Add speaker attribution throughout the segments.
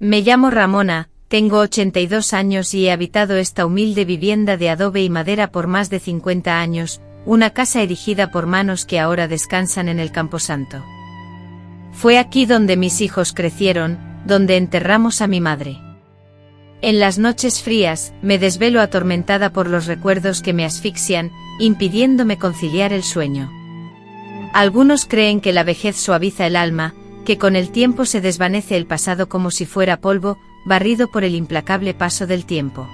Speaker 1: Me llamo Ramona, tengo 82 años y he habitado esta humilde vivienda de adobe y madera por más de 50 años, una casa erigida por manos que ahora descansan en el Camposanto. Fue aquí donde mis hijos crecieron, donde enterramos a mi madre. En las noches frías, me desvelo atormentada por los recuerdos que me asfixian, impidiéndome conciliar el sueño. Algunos creen que la vejez suaviza el alma, que con el tiempo se desvanece el pasado como si fuera polvo, barrido por el implacable paso del tiempo.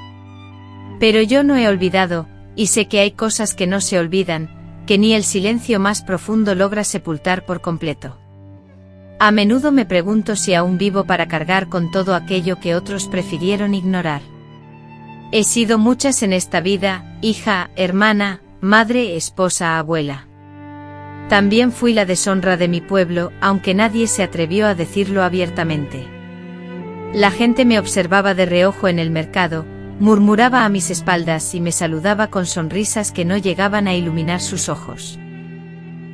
Speaker 1: Pero yo no he olvidado, y sé que hay cosas que no se olvidan, que ni el silencio más profundo logra sepultar por completo. A menudo me pregunto si aún vivo para cargar con todo aquello que otros prefirieron ignorar. He sido muchas en esta vida, hija, hermana, madre, esposa, abuela. También fui la deshonra de mi pueblo, aunque nadie se atrevió a decirlo abiertamente. La gente me observaba de reojo en el mercado, murmuraba a mis espaldas y me saludaba con sonrisas que no llegaban a iluminar sus ojos.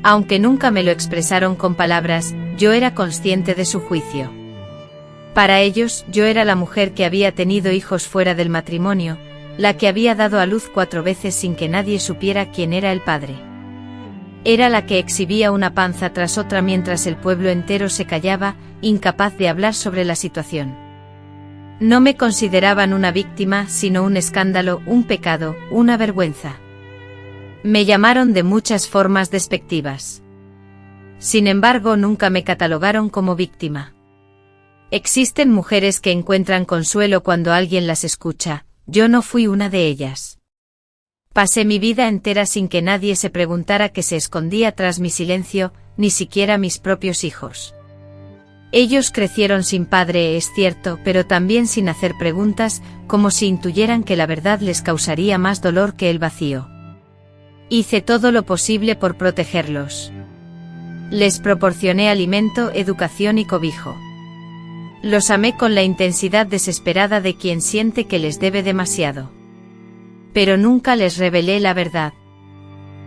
Speaker 1: Aunque nunca me lo expresaron con palabras, yo era consciente de su juicio. Para ellos, yo era la mujer que había tenido hijos fuera del matrimonio, la que había dado a luz 4 veces sin que nadie supiera quién era el padre. Era la que exhibía una panza tras otra mientras el pueblo entero se callaba, incapaz de hablar sobre la situación. No me consideraban una víctima, sino un escándalo, un pecado, una vergüenza. Me llamaron de muchas formas despectivas. Sin embargo, nunca me catalogaron como víctima. Existen mujeres que encuentran consuelo cuando alguien las escucha, yo no fui una de ellas. Pasé mi vida entera sin que nadie se preguntara qué se escondía tras mi silencio, ni siquiera mis propios hijos. Ellos crecieron sin padre, es cierto, pero también sin hacer preguntas, como si intuyeran que la verdad les causaría más dolor que el vacío. Hice todo lo posible por protegerlos. Les proporcioné alimento, educación y cobijo. Los amé con la intensidad desesperada de quien siente que les debe demasiado. Pero nunca les revelé la verdad.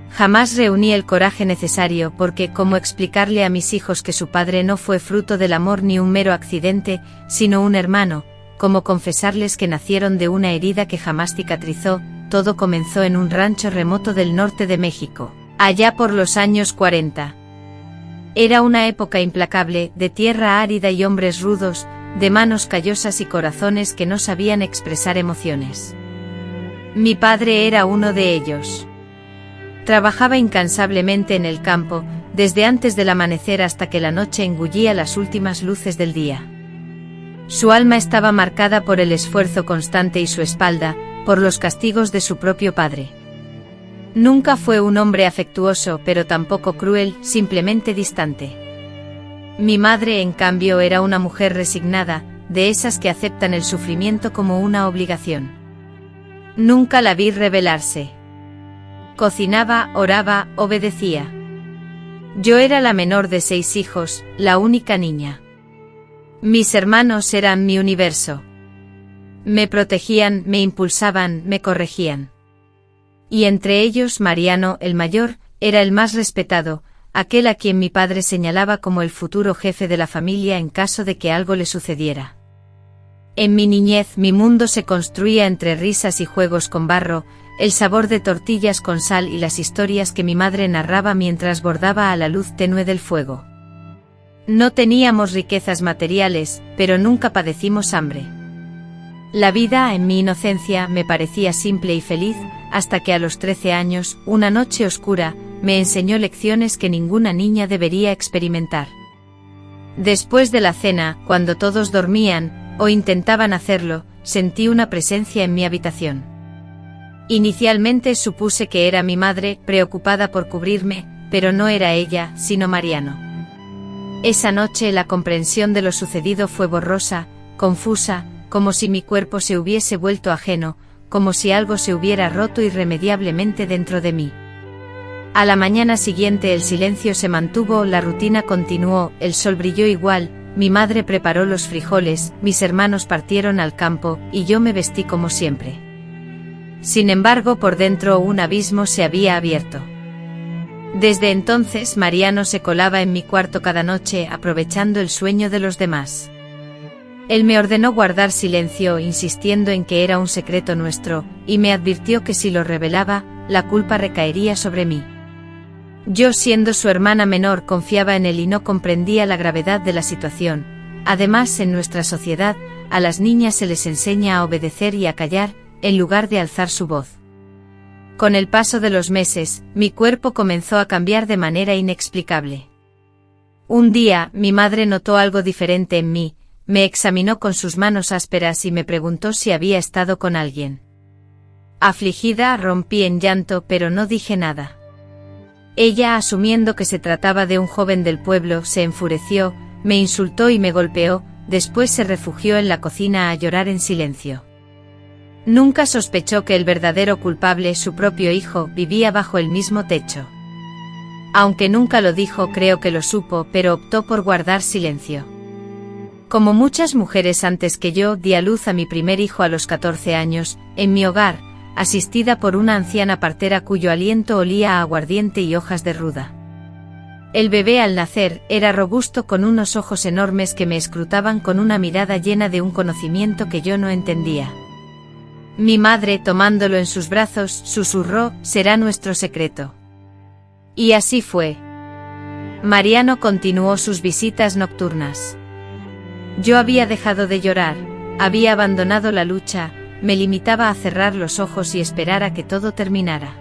Speaker 1: Jamás reuní el coraje necesario porque, ¿cómo explicarle a mis hijos que su padre no fue fruto del amor ni un mero accidente, sino un hermano? ¿Cómo confesarles que nacieron de una herida que jamás cicatrizó? Todo comenzó en un rancho remoto del norte de México, allá por los años 40. Era una época implacable, de tierra árida y hombres rudos, de manos callosas y corazones que no sabían expresar emociones. Mi padre era uno de ellos. Trabajaba incansablemente en el campo, desde antes del amanecer hasta que la noche engullía las últimas luces del día. Su alma estaba marcada por el esfuerzo constante y su espalda, por los castigos de su propio padre. Nunca fue un hombre afectuoso, pero tampoco cruel, simplemente distante. Mi madre, en cambio, era una mujer resignada, de esas que aceptan el sufrimiento como una obligación. Nunca la vi rebelarse. Cocinaba, oraba, obedecía. Yo era la menor de 6 hijos, la única niña. Mis hermanos eran mi universo. Me protegían, me impulsaban, me corregían. Y entre ellos Mariano, el mayor, era el más respetado, aquel a quien mi padre señalaba como el futuro jefe de la familia en caso de que algo le sucediera. En mi niñez mi mundo se construía entre risas y juegos con barro, el sabor de tortillas con sal y las historias que mi madre narraba mientras bordaba a la luz tenue del fuego. No teníamos riquezas materiales, pero nunca padecimos hambre. La vida, en mi inocencia, me parecía simple y feliz, hasta que a los 13 años, una noche oscura, me enseñó lecciones que ninguna niña debería experimentar. Después de la cena, cuando todos dormían, o intentaban hacerlo, sentí una presencia en mi habitación. Inicialmente supuse que era mi madre, preocupada por cubrirme, pero no era ella, sino Mariano. Esa noche la comprensión de lo sucedido fue borrosa, confusa, como si mi cuerpo se hubiese vuelto ajeno, como si algo se hubiera roto irremediablemente dentro de mí. A la mañana siguiente el silencio se mantuvo, la rutina continuó, el sol brilló igual, mi madre preparó los frijoles, mis hermanos partieron al campo, y yo me vestí como siempre. Sin embargo, por dentro un abismo se había abierto. Desde entonces Mariano se colaba en mi cuarto cada noche, aprovechando el sueño de los demás. Él me ordenó guardar silencio, insistiendo en que era un secreto nuestro, y me advirtió que si lo revelaba, la culpa recaería sobre mí. Yo, siendo su hermana menor, confiaba en él y no comprendía la gravedad de la situación. Además, en nuestra sociedad, a las niñas se les enseña a obedecer y a callar, en lugar de alzar su voz. Con el paso de los meses, mi cuerpo comenzó a cambiar de manera inexplicable. Un día, mi madre notó algo diferente en mí, me examinó con sus manos ásperas y me preguntó si había estado con alguien. Afligida, rompí en llanto, pero no dije nada. Ella, asumiendo que se trataba de un joven del pueblo, se enfureció, me insultó y me golpeó, después se refugió en la cocina a llorar en silencio. Nunca sospechó que el verdadero culpable, su propio hijo, vivía bajo el mismo techo. Aunque nunca lo dijo, creo que lo supo, pero optó por guardar silencio. Como muchas mujeres antes que yo, di a luz a mi primer hijo a los 14 años, en mi hogar, asistida por una anciana partera cuyo aliento olía a aguardiente y hojas de ruda. El bebé al nacer era robusto con unos ojos enormes que me escrutaban con una mirada llena de un conocimiento que yo no entendía. Mi madre, tomándolo en sus brazos, susurró: «Será nuestro secreto». Y así fue. Mariano continuó sus visitas nocturnas. Yo había dejado de llorar, había abandonado la lucha, me limitaba a cerrar los ojos y esperar a que todo terminara.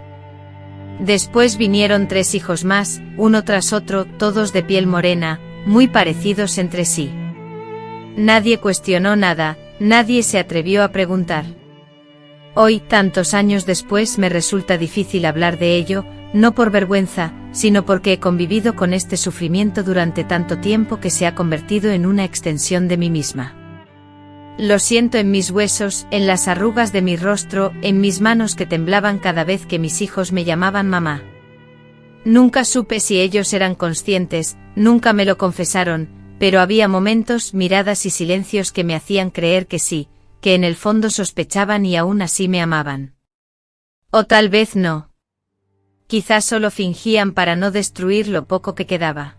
Speaker 1: Después vinieron 3 hijos más, uno tras otro, todos de piel morena, muy parecidos entre sí. Nadie cuestionó nada, nadie se atrevió a preguntar. Hoy, tantos años después, me resulta difícil hablar de ello, no por vergüenza, sino porque he convivido con este sufrimiento durante tanto tiempo que se ha convertido en una extensión de mí misma. Lo siento en mis huesos, en las arrugas de mi rostro, en mis manos que temblaban cada vez que mis hijos me llamaban mamá. Nunca supe si ellos eran conscientes, nunca me lo confesaron, pero había momentos, miradas y silencios que me hacían creer que sí, que en el fondo sospechaban y aún así me amaban. O tal vez no. Quizás solo fingían para no destruir lo poco que quedaba.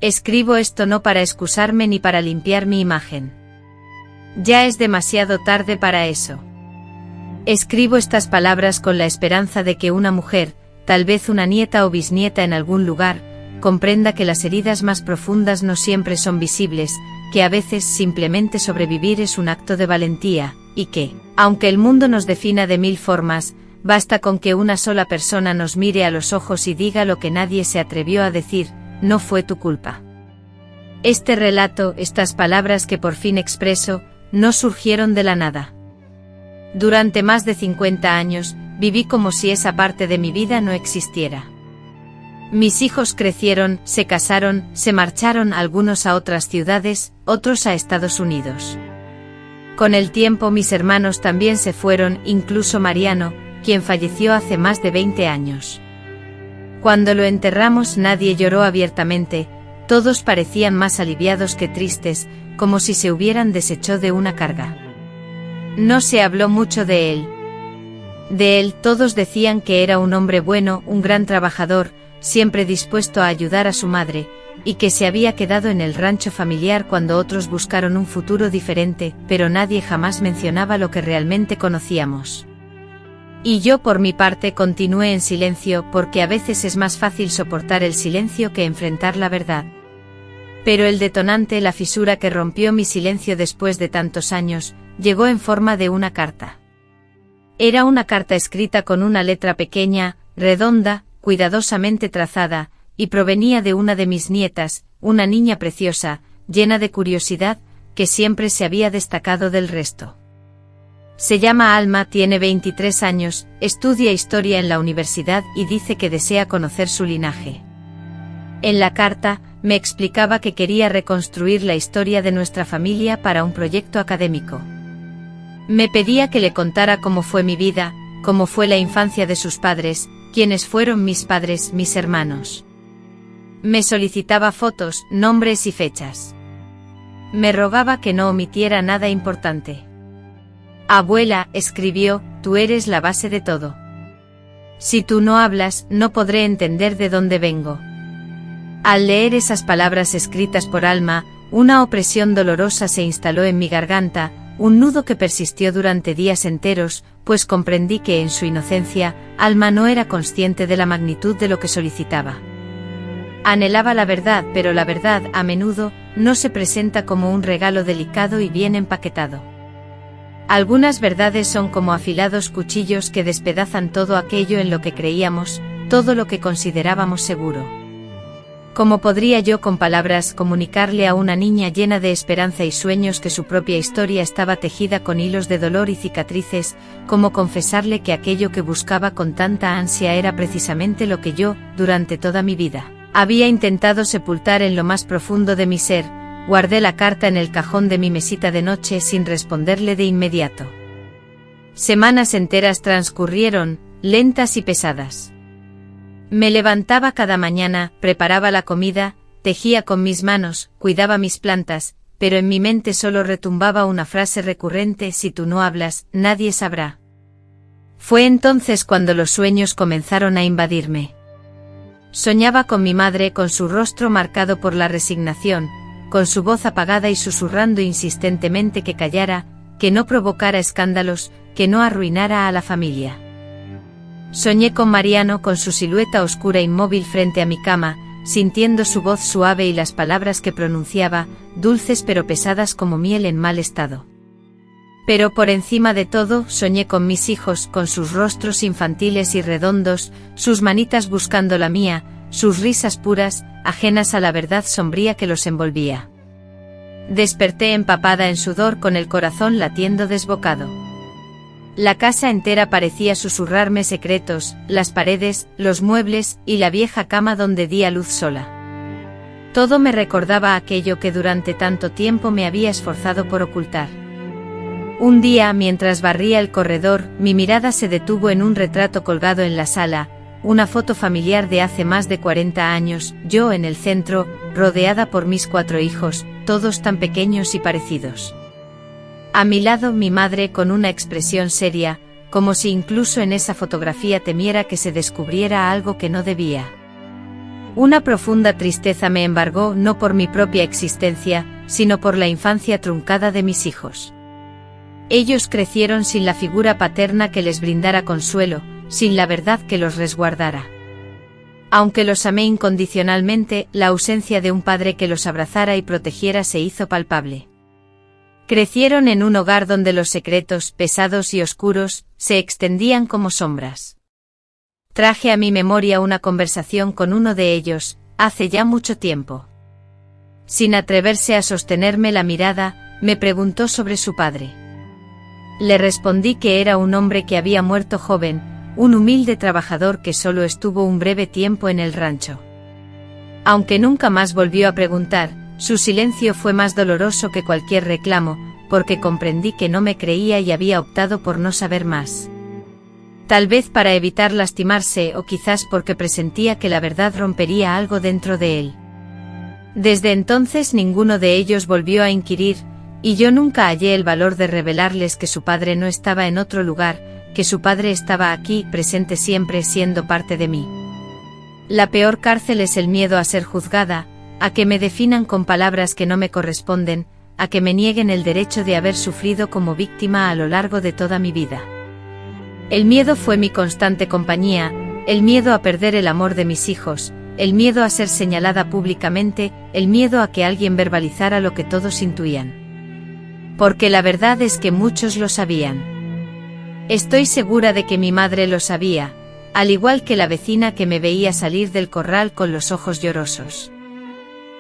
Speaker 1: Escribo esto no para excusarme ni para limpiar mi imagen. Ya es demasiado tarde para eso. Escribo estas palabras con la esperanza de que una mujer, tal vez una nieta o bisnieta en algún lugar, comprenda que las heridas más profundas no siempre son visibles, que a veces simplemente sobrevivir es un acto de valentía, y que, aunque el mundo nos defina de 1000 formas, basta con que una sola persona nos mire a los ojos y diga lo que nadie se atrevió a decir: no fue tu culpa. Este relato, estas palabras que por fin expreso, no surgieron de la nada. Durante más de 50 años, viví como si esa parte de mi vida no existiera. Mis hijos crecieron, se casaron, se marcharon, algunos a otras ciudades, otros a Estados Unidos. Con el tiempo mis hermanos también se fueron, incluso Mariano, quien falleció hace más de 20 años. Cuando lo enterramos nadie lloró abiertamente, todos parecían más aliviados que tristes, como si se hubieran deshecho de una carga. No se habló mucho de él. De él todos decían que era un hombre bueno, un gran trabajador, siempre dispuesto a ayudar a su madre, y que se había quedado en el rancho familiar cuando otros buscaron un futuro diferente, pero nadie jamás mencionaba lo que realmente conocíamos. Y yo por mi parte continué en silencio porque a veces es más fácil soportar el silencio que enfrentar la verdad. Pero el detonante, la fisura que rompió mi silencio después de tantos años, llegó en forma de una carta. Era una carta escrita con una letra pequeña, redonda, cuidadosamente trazada, y provenía de una de mis nietas, una niña preciosa, llena de curiosidad, que siempre se había destacado del resto. Se llama Alma, tiene 23 años, estudia historia en la universidad y dice que desea conocer su linaje. En la carta, me explicaba que quería reconstruir la historia de nuestra familia para un proyecto académico. Me pedía que le contara cómo fue mi vida, cómo fue la infancia de sus padres, quiénes fueron mis padres, mis hermanos. Me solicitaba fotos, nombres y fechas. Me rogaba que no omitiera nada importante. Abuela, escribió, tú eres la base de todo. Si tú no hablas, no podré entender de dónde vengo. Al leer esas palabras escritas por Alma, Una opresión dolorosa se instaló en mi garganta, un nudo que persistió durante días enteros, pues comprendí que en su inocencia, Alma no era consciente de la magnitud de lo que solicitaba. Anhelaba la verdad, pero la verdad, a menudo, no se presenta como un regalo delicado y bien empaquetado. Algunas verdades son como afilados cuchillos que despedazan todo aquello en lo que creíamos, todo lo que considerábamos seguro. ¿Cómo podría yo con palabras comunicarle a una niña llena de esperanza y sueños que su propia historia estaba tejida con hilos de dolor y cicatrices, cómo confesarle que aquello que buscaba con tanta ansia era precisamente lo que yo, durante toda mi vida, había intentado sepultar en lo más profundo de mi ser? Guardé la carta en el cajón de mi mesita de noche sin responderle de inmediato. Semanas enteras transcurrieron, lentas y pesadas. Me levantaba cada mañana, preparaba la comida, tejía con mis manos, cuidaba mis plantas, pero en mi mente solo retumbaba una frase recurrente: si tú no hablas, nadie sabrá. Fue entonces cuando los sueños comenzaron a invadirme. Soñaba con mi madre, con su rostro marcado por la resignación, con su voz apagada y susurrando insistentemente que callara, que no provocara escándalos, que no arruinara a la familia. Soñé con Mariano, con su silueta oscura inmóvil frente a mi cama, sintiendo su voz suave y las palabras que pronunciaba, dulces pero pesadas como miel en mal estado. Pero por encima de todo, soñé con mis hijos, con sus rostros infantiles y redondos, sus manitas buscando la mía, sus risas puras, ajenas a la verdad sombría que los envolvía. Desperté empapada en sudor, con el corazón latiendo desbocado. La casa entera parecía susurrarme secretos, las paredes, los muebles y la vieja cama donde di a luz sola. Todo me recordaba aquello que durante tanto tiempo me había esforzado por ocultar. Un día, mientras barría el corredor, mi mirada se detuvo en un retrato colgado en la sala, una foto familiar de hace más de 40 años, yo en el centro, rodeada por mis 4 hijos, todos tan pequeños y parecidos. A mi lado mi madre con una expresión seria, como si incluso en esa fotografía temiera que se descubriera algo que no debía. Una profunda tristeza me embargó, no por mi propia existencia, sino por la infancia truncada de mis hijos. Ellos crecieron sin la figura paterna que les brindara consuelo, sin la verdad que los resguardara. Aunque los amé incondicionalmente, la ausencia de un padre que los abrazara y protegiera se hizo palpable. Crecieron en un hogar donde los secretos, pesados y oscuros, se extendían como sombras. Traje a mi memoria una conversación con uno de ellos, hace ya mucho tiempo. Sin atreverse a sostenerme la mirada, me preguntó sobre su padre. Le respondí que era un hombre que había muerto joven, un humilde trabajador que solo estuvo un breve tiempo en el rancho. Aunque nunca más volvió a preguntar, su silencio fue más doloroso que cualquier reclamo, porque comprendí que no me creía y había optado por no saber más. Tal vez para evitar lastimarse o quizás porque presentía que la verdad rompería algo dentro de él. Desde entonces ninguno de ellos volvió a inquirir, y yo nunca hallé el valor de revelarles que su padre no estaba en otro lugar, que su padre estaba aquí, presente siempre, siendo parte de mí. La peor cárcel es el miedo a ser juzgada, a que me definan con palabras que no me corresponden, a que me nieguen el derecho de haber sufrido como víctima a lo largo de toda mi vida. El miedo fue mi constante compañía, el miedo a perder el amor de mis hijos, el miedo a ser señalada públicamente, el miedo a que alguien verbalizara lo que todos intuían. Porque la verdad es que muchos lo sabían. Estoy segura de que mi madre lo sabía, al igual que la vecina que me veía salir del corral con los ojos llorosos.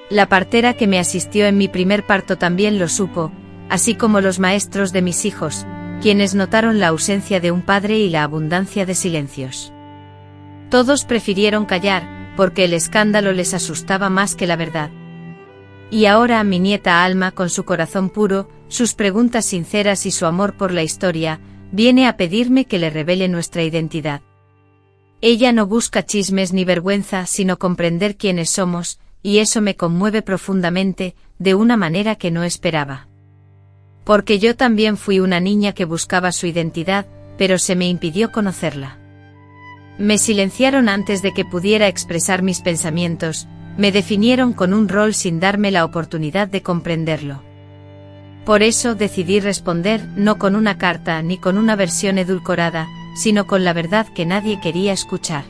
Speaker 1: La partera que me asistió en mi primer parto también lo supo, así como los maestros de mis hijos, quienes notaron la ausencia de un padre y la abundancia de silencios. Todos prefirieron callar, porque el escándalo les asustaba más que la verdad. Y ahora mi nieta Alma, con su corazón puro, sus preguntas sinceras y su amor por la historia, viene a pedirme que le revele nuestra identidad. Ella no busca chismes ni vergüenza, sino comprender quiénes somos, y eso me conmueve profundamente, de una manera que no esperaba. Porque yo también fui una niña que buscaba su identidad, pero se me impidió conocerla. Me silenciaron antes de que pudiera expresar mis pensamientos, me definieron con un rol sin darme la oportunidad de comprenderlo. Por eso decidí responder no con una carta ni con una versión edulcorada, sino con la verdad que nadie quería escuchar.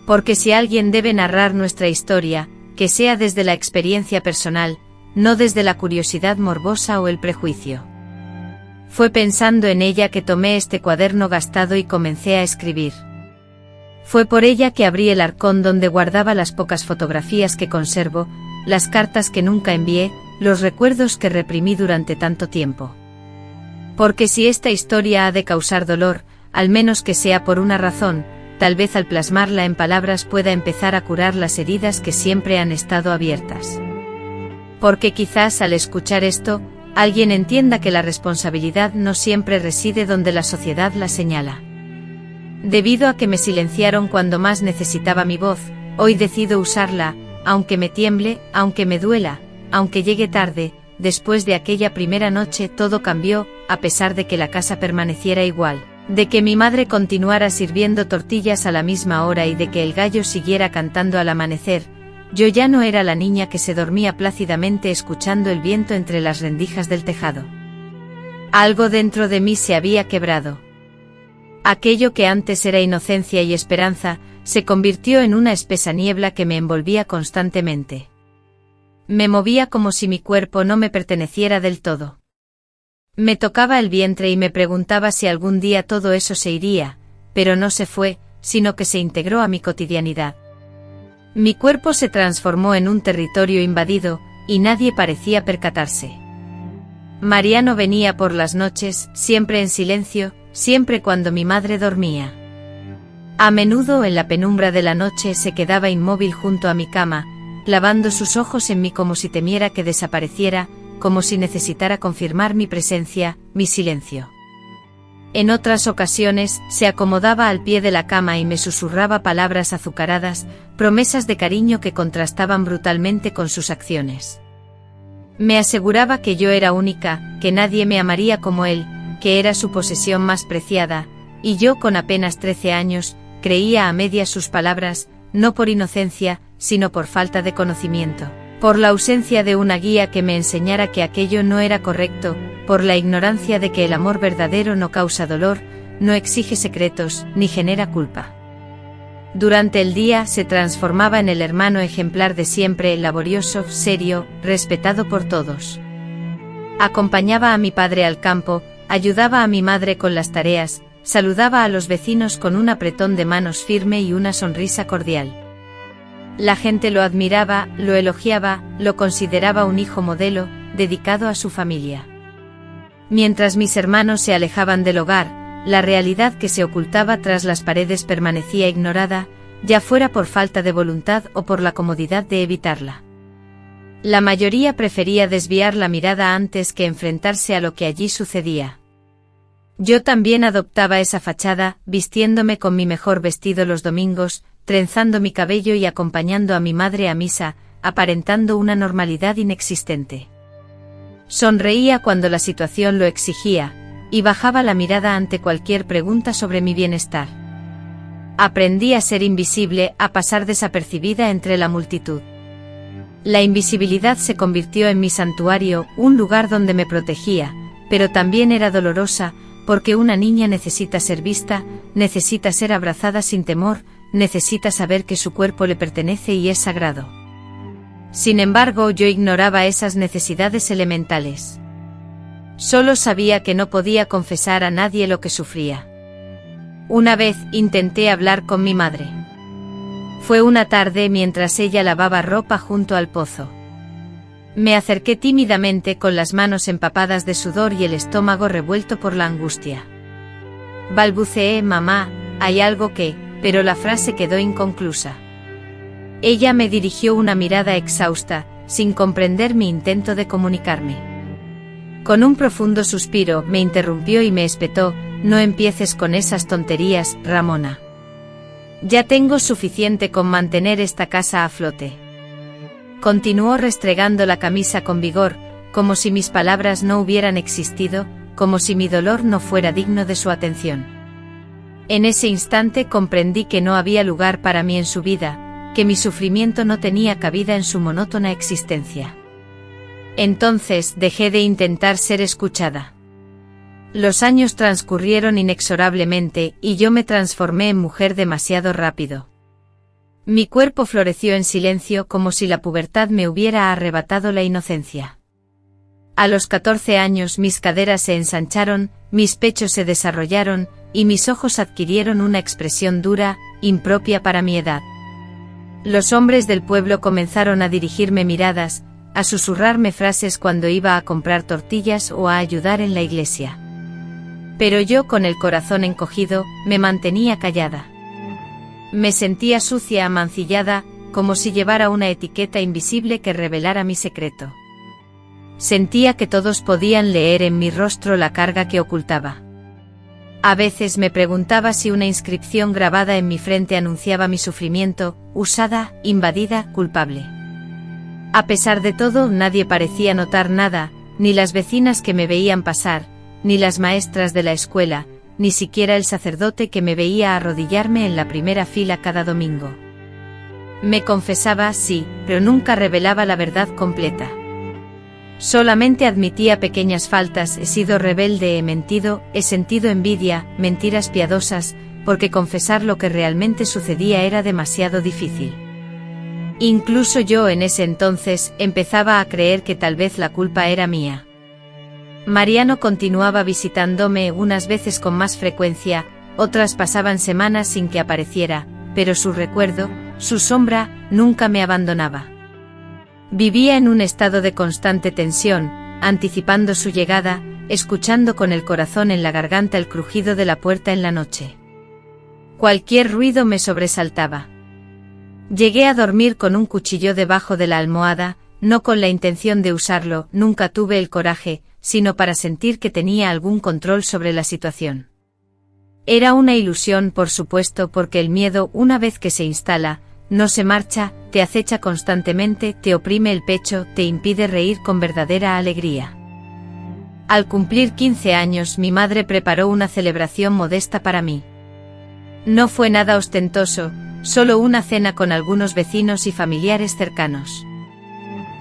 Speaker 1: Porque si alguien debe narrar nuestra historia, que sea desde la experiencia personal, no desde la curiosidad morbosa o el prejuicio. Fue pensando en ella que tomé este cuaderno gastado y comencé a escribir. Fue por ella que abrí el arcón donde guardaba las pocas fotografías que conservo, las cartas que nunca envié, los recuerdos que reprimí durante tanto tiempo. Porque si esta historia ha de causar dolor, al menos que sea por una razón, tal vez al plasmarla en palabras pueda empezar a curar las heridas que siempre han estado abiertas. Porque quizás al escuchar esto, alguien entienda que la responsabilidad no siempre reside donde la sociedad la señala. Debido a que me silenciaron cuando más necesitaba mi voz, hoy decido usarla, aunque me tiemble, aunque me duela, aunque llegue tarde. Después de aquella primera noche todo cambió, a pesar de que la casa permaneciera igual, de que mi madre continuara sirviendo tortillas a la misma hora y de que el gallo siguiera cantando al amanecer. Yo ya no era la niña que se dormía plácidamente escuchando el viento entre las rendijas del tejado. Algo dentro de mí se había quebrado. Aquello que antes era inocencia y esperanza, se convirtió en una espesa niebla que me envolvía constantemente. Me movía como si mi cuerpo no me perteneciera del todo. Me tocaba el vientre y me preguntaba si algún día todo eso se iría, pero no se fue, sino que se integró a mi cotidianidad. Mi cuerpo se transformó en un territorio invadido, y nadie parecía percatarse. Mariano venía por las noches, siempre en silencio, siempre cuando mi madre dormía. A menudo en la penumbra de la noche se quedaba inmóvil junto a mi cama, clavando sus ojos en mí como si temiera que desapareciera, como si necesitara confirmar mi presencia, mi silencio. En otras ocasiones, se acomodaba al pie de la cama y me susurraba palabras azucaradas, promesas de cariño que contrastaban brutalmente con sus acciones. Me aseguraba que yo era única, que nadie me amaría como él, que era su posesión más preciada, y yo con apenas 13 años, creía a medias sus palabras, no por inocencia, sino por falta de conocimiento, por la ausencia de una guía que me enseñara que aquello no era correcto, por la ignorancia de que el amor verdadero no causa dolor, no exige secretos, ni genera culpa. Durante el día se transformaba en el hermano ejemplar de siempre, laborioso, serio, respetado por todos. Acompañaba a mi padre al campo, ayudaba a mi madre con las tareas, saludaba a los vecinos con un apretón de manos firme y una sonrisa cordial. La gente lo admiraba, lo elogiaba, lo consideraba un hijo modelo, dedicado a su familia. Mientras mis hermanos se alejaban del hogar, la realidad que se ocultaba tras las paredes permanecía ignorada, ya fuera por falta de voluntad o por la comodidad de evitarla. La mayoría prefería desviar la mirada antes que enfrentarse a lo que allí sucedía. Yo también adoptaba esa fachada, vistiéndome con mi mejor vestido los domingos, trenzando mi cabello y acompañando a mi madre a misa, aparentando una normalidad inexistente. Sonreía cuando la situación lo exigía, y bajaba la mirada ante cualquier pregunta sobre mi bienestar. Aprendí a ser invisible, a pasar desapercibida entre la multitud. La invisibilidad se convirtió en mi santuario, un lugar donde me protegía, pero también era dolorosa, porque una niña necesita ser vista, necesita ser abrazada sin temor, necesita saber que su cuerpo le pertenece y es sagrado. Sin embargo, yo ignoraba esas necesidades elementales. Solo sabía que no podía confesar a nadie lo que sufría. Una vez intenté hablar con mi madre. Fue una tarde mientras ella lavaba ropa junto al pozo. Me acerqué tímidamente con las manos empapadas de sudor y el estómago revuelto por la angustia. Balbuceé: mamá, hay algo que, pero la frase quedó inconclusa. Ella me dirigió una mirada exhausta, sin comprender mi intento de comunicarme. Con un profundo suspiro, me interrumpió y me espetó: no empieces con esas tonterías, Ramona. Ya tengo suficiente con mantener esta casa a flote. Continuó restregando la camisa con vigor, como si mis palabras no hubieran existido, como si mi dolor no fuera digno de su atención. En ese instante comprendí que no había lugar para mí en su vida, que mi sufrimiento no tenía cabida en su monótona existencia. Entonces dejé de intentar ser escuchada. Los años transcurrieron inexorablemente y yo me transformé en mujer demasiado rápido. Mi cuerpo floreció en silencio como si la pubertad me hubiera arrebatado la inocencia. A los 14 años mis caderas se ensancharon, mis pechos se desarrollaron, y mis ojos adquirieron una expresión dura, impropia para mi edad. Los hombres del pueblo comenzaron a dirigirme miradas, a susurrarme frases cuando iba a comprar tortillas o a ayudar en la iglesia. Pero yo, con el corazón encogido, me mantenía callada. Me sentía sucia, mancillada, como si llevara una etiqueta invisible que revelara mi secreto. Sentía que todos podían leer en mi rostro la carga que ocultaba. A veces me preguntaba si una inscripción grabada en mi frente anunciaba mi sufrimiento, usada, invadida, culpable. A pesar de todo, nadie parecía notar nada, ni las vecinas que me veían pasar, ni las maestras de la escuela, ni siquiera el sacerdote que me veía arrodillarme en la primera fila cada domingo. Me confesaba, sí, pero nunca revelaba la verdad completa. Solamente admitía pequeñas faltas: he sido rebelde, he mentido, he sentido envidia, mentiras piadosas, porque confesar lo que realmente sucedía era demasiado difícil. Incluso yo en ese entonces empezaba a creer que tal vez la culpa era mía. Mariano continuaba visitándome, unas veces con más frecuencia, otras pasaban semanas sin que apareciera, pero su recuerdo, su sombra, nunca me abandonaba. Vivía en un estado de constante tensión, anticipando su llegada, escuchando con el corazón en la garganta el crujido de la puerta en la noche. Cualquier ruido me sobresaltaba. Llegué a dormir con un cuchillo debajo de la almohada, no con la intención de usarlo, nunca tuve el coraje, sino para sentir que tenía algún control sobre la situación. Era una ilusión, por supuesto, porque el miedo, una vez que se instala, no se marcha, te acecha constantemente, te oprime el pecho, te impide reír con verdadera alegría. Al cumplir 15 años, mi madre preparó una celebración modesta para mí. No fue nada ostentoso, solo una cena con algunos vecinos y familiares cercanos.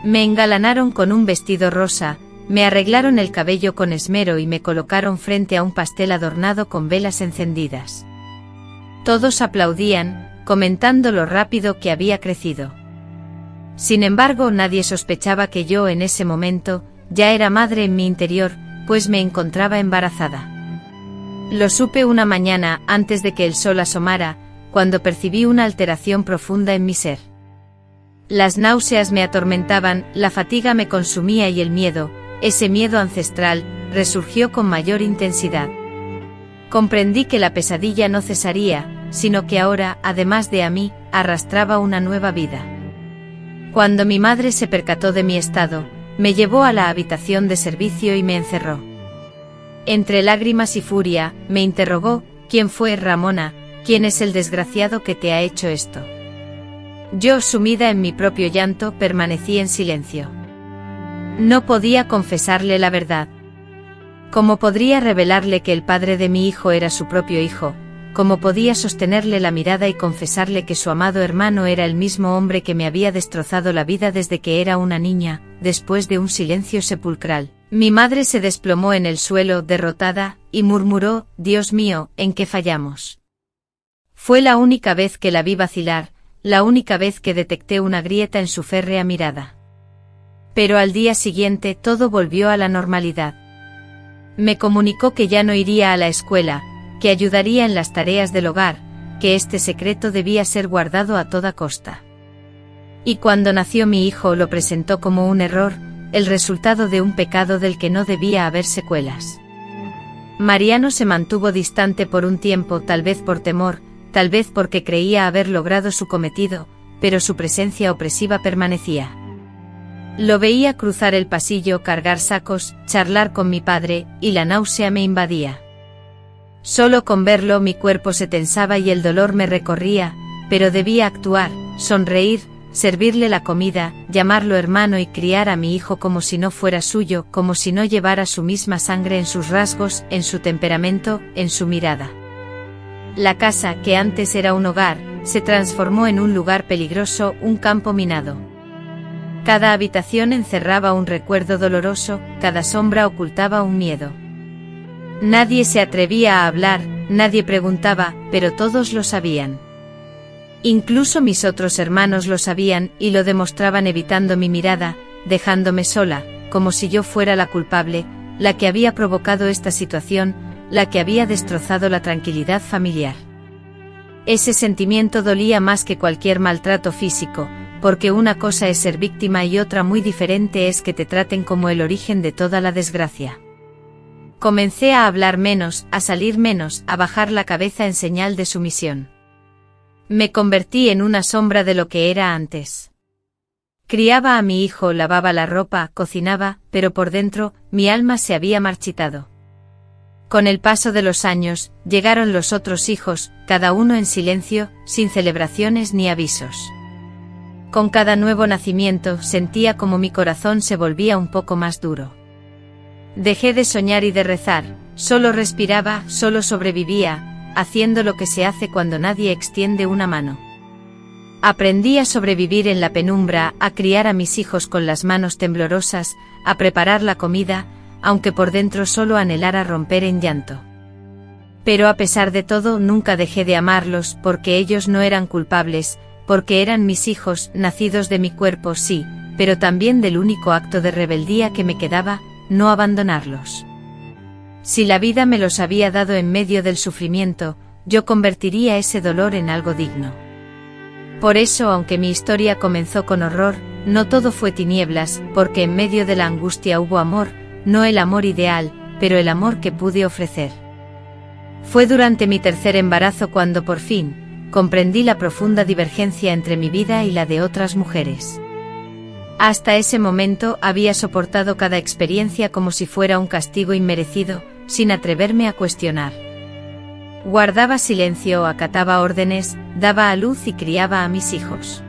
Speaker 1: Me engalanaron con un vestido rosa, me arreglaron el cabello con esmero y me colocaron frente a un pastel adornado con velas encendidas. Todos aplaudían, comentando lo rápido que había crecido. Sin embargo, nadie sospechaba que yo en ese momento ya era madre en mi interior, pues me encontraba embarazada. Lo supe una mañana, antes de que el sol asomara, cuando percibí una alteración profunda en mi ser. Las náuseas me atormentaban, la fatiga me consumía y el miedo, ese miedo ancestral, resurgió con mayor intensidad. Comprendí que la pesadilla no cesaría, sino que ahora, además de a mí, arrastraba una nueva vida. Cuando mi madre se percató de mi estado, me llevó a la habitación de servicio y me encerró. Entre lágrimas y furia, me interrogó: ¿quién fue, Ramona? ¿Quién es el desgraciado que te ha hecho esto? Yo, sumida en mi propio llanto, permanecí en silencio. No podía confesarle la verdad. ¿Cómo podría revelarle que el padre de mi hijo era su propio hijo? ¿Cómo podía sostenerle la mirada y confesarle que su amado hermano era el mismo hombre que me había destrozado la vida desde que era una niña? Después de un silencio sepulcral, mi madre se desplomó en el suelo, derrotada, y murmuró: Dios mío, ¿en qué fallamos? Fue la única vez que la vi vacilar, la única vez que detecté una grieta en su férrea mirada. Pero al día siguiente todo volvió a la normalidad. Me comunicó que ya no iría a la escuela, que ayudaría en las tareas del hogar, que este secreto debía ser guardado a toda costa. Y cuando nació mi hijo lo presentó como un error, el resultado de un pecado del que no debía haber secuelas. Mariano se mantuvo distante por un tiempo, tal vez por temor, tal vez porque creía haber logrado su cometido, pero su presencia opresiva permanecía. Lo veía cruzar el pasillo, cargar sacos, charlar con mi padre, y la náusea me invadía. Solo con verlo mi cuerpo se tensaba y el dolor me recorría, pero debía actuar, sonreír, servirle la comida, llamarlo hermano y criar a mi hijo como si no fuera suyo, como si no llevara su misma sangre en sus rasgos, en su temperamento, en su mirada. La casa, que antes era un hogar, se transformó en un lugar peligroso, un campo minado. Cada habitación encerraba un recuerdo doloroso, cada sombra ocultaba un miedo. Nadie se atrevía a hablar, nadie preguntaba, pero todos lo sabían. Incluso mis otros hermanos lo sabían y lo demostraban evitando mi mirada, dejándome sola, como si yo fuera la culpable, la que había provocado esta situación, la que había destrozado la tranquilidad familiar. Ese sentimiento dolía más que cualquier maltrato físico, porque una cosa es ser víctima y otra muy diferente es que te traten como el origen de toda la desgracia. Comencé a hablar menos, a salir menos, a bajar la cabeza en señal de sumisión. Me convertí en una sombra de lo que era antes. Criaba a mi hijo, lavaba la ropa, cocinaba, pero por dentro, mi alma se había marchitado. Con el paso de los años, llegaron los otros hijos, cada uno en silencio, sin celebraciones ni avisos. Con cada nuevo nacimiento, sentía como mi corazón se volvía un poco más duro. Dejé de soñar y de rezar, solo respiraba, solo sobrevivía, haciendo lo que se hace cuando nadie extiende una mano. Aprendí a sobrevivir en la penumbra, a criar a mis hijos con las manos temblorosas, a preparar la comida, aunque por dentro solo anhelara romper en llanto. Pero a pesar de todo nunca dejé de amarlos, porque ellos no eran culpables, porque eran mis hijos, nacidos de mi cuerpo sí, pero también del único acto de rebeldía que me quedaba, no abandonarlos. Si la vida me los había dado en medio del sufrimiento, yo convertiría ese dolor en algo digno. Por eso, aunque mi historia comenzó con horror, no todo fue tinieblas, porque en medio de la angustia hubo amor, no el amor ideal, pero el amor que pude ofrecer. Fue durante mi tercer embarazo cuando por fin, comprendí la profunda divergencia entre mi vida y la de otras mujeres. Hasta ese momento había soportado cada experiencia como si fuera un castigo inmerecido, sin atreverme a cuestionar. Guardaba silencio, acataba órdenes, daba a luz y criaba a mis hijos.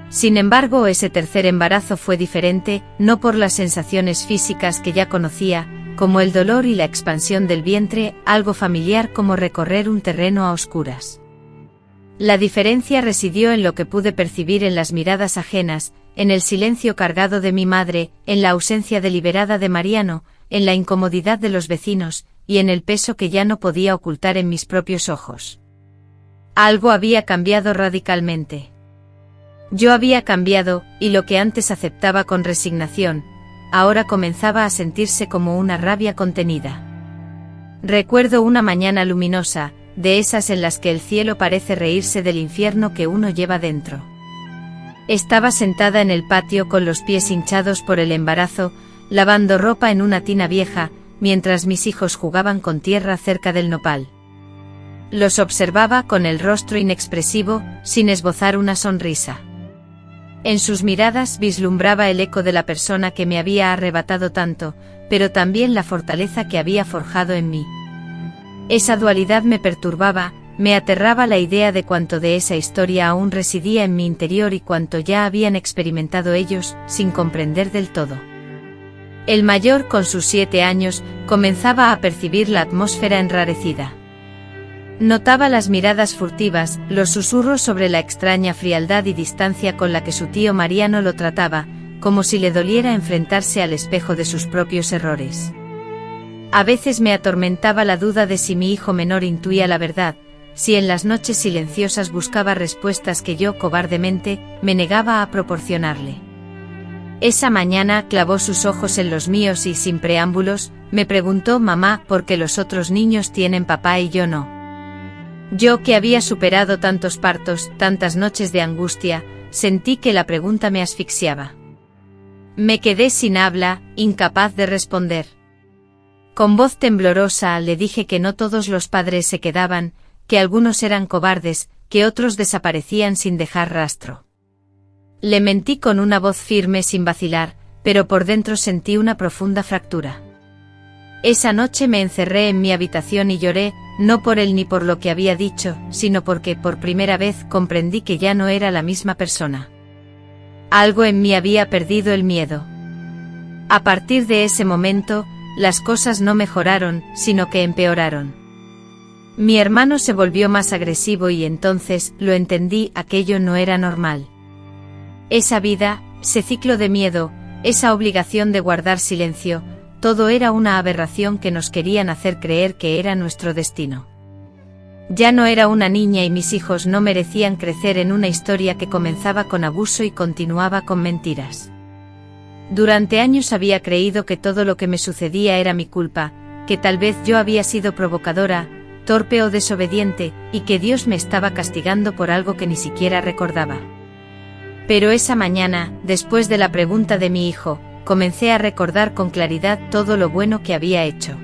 Speaker 1: Sin embargo, ese tercer embarazo fue diferente, no por las sensaciones físicas que ya conocía, como el dolor y la expansión del vientre, algo familiar como recorrer un terreno a oscuras. La diferencia residió en lo que pude percibir en las miradas ajenas, en el silencio cargado de mi madre, en la ausencia deliberada de Mariano, en la incomodidad de los vecinos, y en el peso que ya no podía ocultar en mis propios ojos. Algo había cambiado radicalmente. Yo había cambiado, y lo que antes aceptaba con resignación, ahora comenzaba a sentirse como una rabia contenida. Recuerdo una mañana luminosa, de esas en las que el cielo parece reírse del infierno que uno lleva dentro. Estaba sentada en el patio con los pies hinchados por el embarazo, lavando ropa en una tina vieja, mientras mis hijos jugaban con tierra cerca del nopal. Los observaba con el rostro inexpresivo, sin esbozar una sonrisa. En sus miradas vislumbraba el eco de la persona que me había arrebatado tanto, pero también la fortaleza que había forjado en mí. Esa dualidad me perturbaba, me aterraba la idea de cuánto de esa historia aún residía en mi interior y cuánto ya habían experimentado ellos, sin comprender del todo. El mayor, con sus 7 años, comenzaba a percibir la atmósfera enrarecida. Notaba las miradas furtivas, los susurros sobre la extraña frialdad y distancia con la que su tío Mariano lo trataba, como si le doliera enfrentarse al espejo de sus propios errores. A veces me atormentaba la duda de si mi hijo menor intuía la verdad, si en las noches silenciosas buscaba respuestas que yo cobardemente me negaba a proporcionarle. Esa mañana clavó sus ojos en los míos y, sin preámbulos, me preguntó: «Mamá, ¿por qué los otros niños tienen papá y yo no?». Yo, que había superado tantos partos, tantas noches de angustia, sentí que la pregunta me asfixiaba. Me quedé sin habla, incapaz de responder. Con voz temblorosa le dije que no todos los padres se quedaban, que algunos eran cobardes, que otros desaparecían sin dejar rastro. Le mentí con una voz firme sin vacilar, pero por dentro sentí una profunda fractura. Esa noche me encerré en mi habitación y lloré, no por él ni por lo que había dicho, sino porque por primera vez comprendí que ya no era la misma persona. Algo en mí había perdido el miedo. A partir de ese momento, las cosas no mejoraron, sino que empeoraron. Mi hermano se volvió más agresivo y entonces, lo entendí, aquello no era normal. Esa vida, ese ciclo de miedo, esa obligación de guardar silencio, todo era una aberración que nos querían hacer creer que era nuestro destino. Ya no era una niña y mis hijos no merecían crecer en una historia que comenzaba con abuso y continuaba con mentiras. Durante años había creído que todo lo que me sucedía era mi culpa, que tal vez yo había sido provocadora, torpe o desobediente, y que Dios me estaba castigando por algo que ni siquiera recordaba. Pero esa mañana, después de la pregunta de mi hijo, comencé a recordar con claridad todo lo bueno que había hecho.